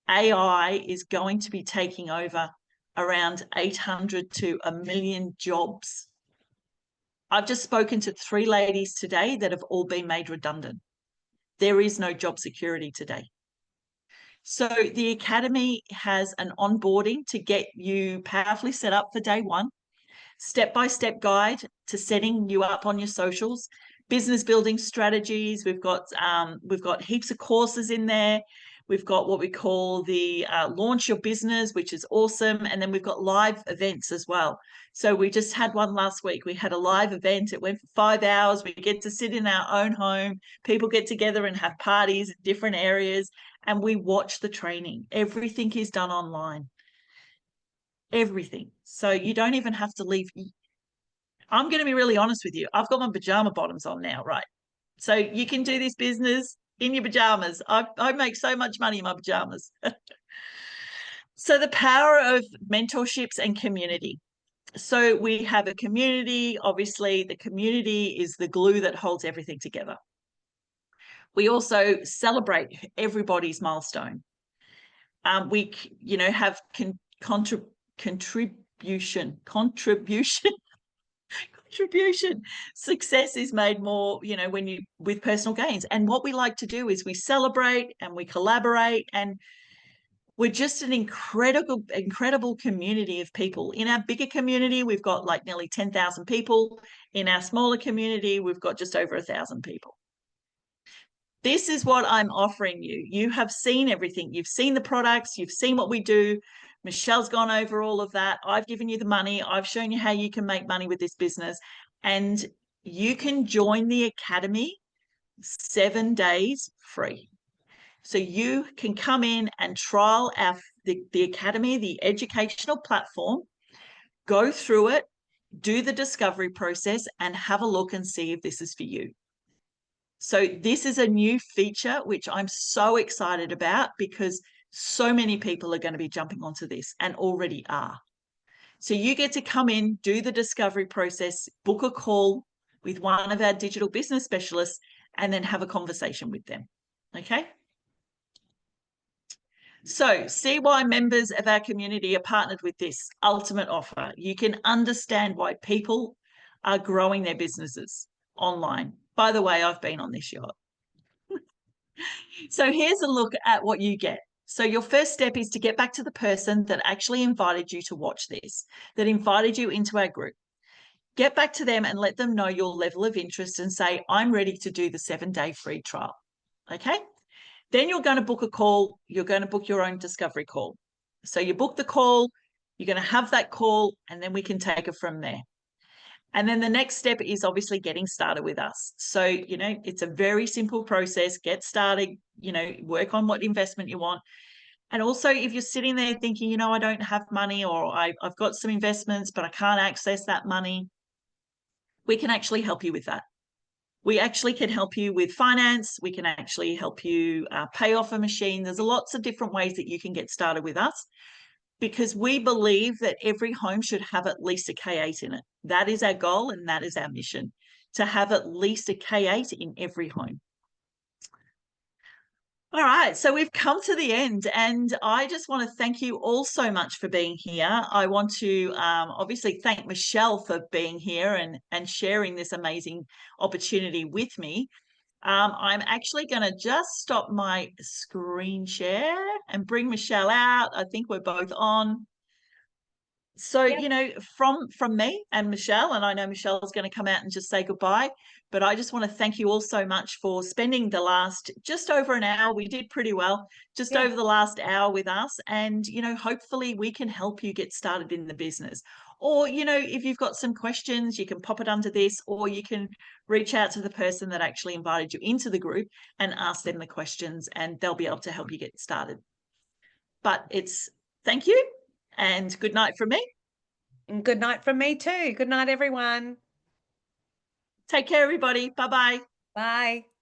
AI is going to be taking over around 800 to 1 million jobs. I've just spoken to 3 ladies today that have all been made redundant. There is no job security today. So the Academy has an onboarding to get you powerfully set up for day one, step-by-step guide to setting you up on your socials, business building strategies. We've got heaps of courses in there. We've got what we call the launch your business, which is awesome. And then we've got live events as well. So we just had one last week. We had a live event. It went for 5 hours. We get to sit in our own home. People get together and have parties in different areas. And we watch the training. Everything is done online. Everything. So you don't even have to leave. I'm going to be really honest with you. I've got my pajama bottoms on now, right? So you can do this business in your pajamas. I make so much money in my pajamas. So the power of mentorships and community. So we have a community. Obviously, the community is the glue that holds everything together. We also celebrate everybody's milestone. We, have contribution. Contribution. Success is made more, when you with personal gains. And what we like to do is we celebrate and we collaborate, and we're just an incredible community of people. In our bigger community, we've got like nearly 10,000 people. In our smaller community, we've got just over 1,000 people. This is what I'm offering you. You have seen everything. You've seen the products. You've seen what we do. Michelle's gone over all of that. I've given you the money. I've shown you how you can make money with this business. And you can join the Academy 7 days free. So you can come in and trial the Academy, the educational platform, go through it, do the discovery process, and have a look and see if this is for you. So this is a new feature, which I'm so excited about because so many people are going to be jumping onto this and already are. So you get to come in, do the discovery process, book a call with one of our digital business specialists, and then have a conversation with them. Okay? So see why members of our community are partnered with this ultimate offer. You can understand why people are growing their businesses online. By the way, I've been on this yacht. So here's a look at what you get. So your first step is to get back to the person that actually invited you to watch this, that invited you into our group. Get back to them and let them know your level of interest and say, I'm ready to do the 7-day free trial. Okay? Then you're going to book a call. You're going to book your own discovery call. So you book the call, you're going to have that call, and then we can take it from there. And then the next step is obviously getting started with us. So, it's a very simple process. Get started, work on what investment you want. And also, if you're sitting there thinking, I don't have money, or I've got some investments, but I can't access that money, we can actually help you with that. We actually can help you with finance. We can actually help you pay off a machine. There's lots of different ways that you can get started with us, because we believe that every home should have at least a K8 in it. That is our goal, and that is our mission, to have at least a K8 in every home. All right, so we've come to the end, and I just want to thank you all so much for being here. I want to obviously thank Michelle for being here and sharing this amazing opportunity with me. I'm actually going to just stop my screen share and bring Michelle out. I think we're both on. So, Yep. from me and Michelle, and I know Michelle's going to come out and just say goodbye, but I just want to thank you all so much for spending the last just over an hour. We did pretty well, just Yeah. over the last hour with us. And, hopefully we can help you get started in the business. Or, if you've got some questions, you can pop it under this, or you can reach out to the person that actually invited you into the group and ask them the questions, and they'll be able to help you get started. But thank you, and good night from me. And good night from me too. Good night, everyone. Take care, everybody. Bye bye. Bye.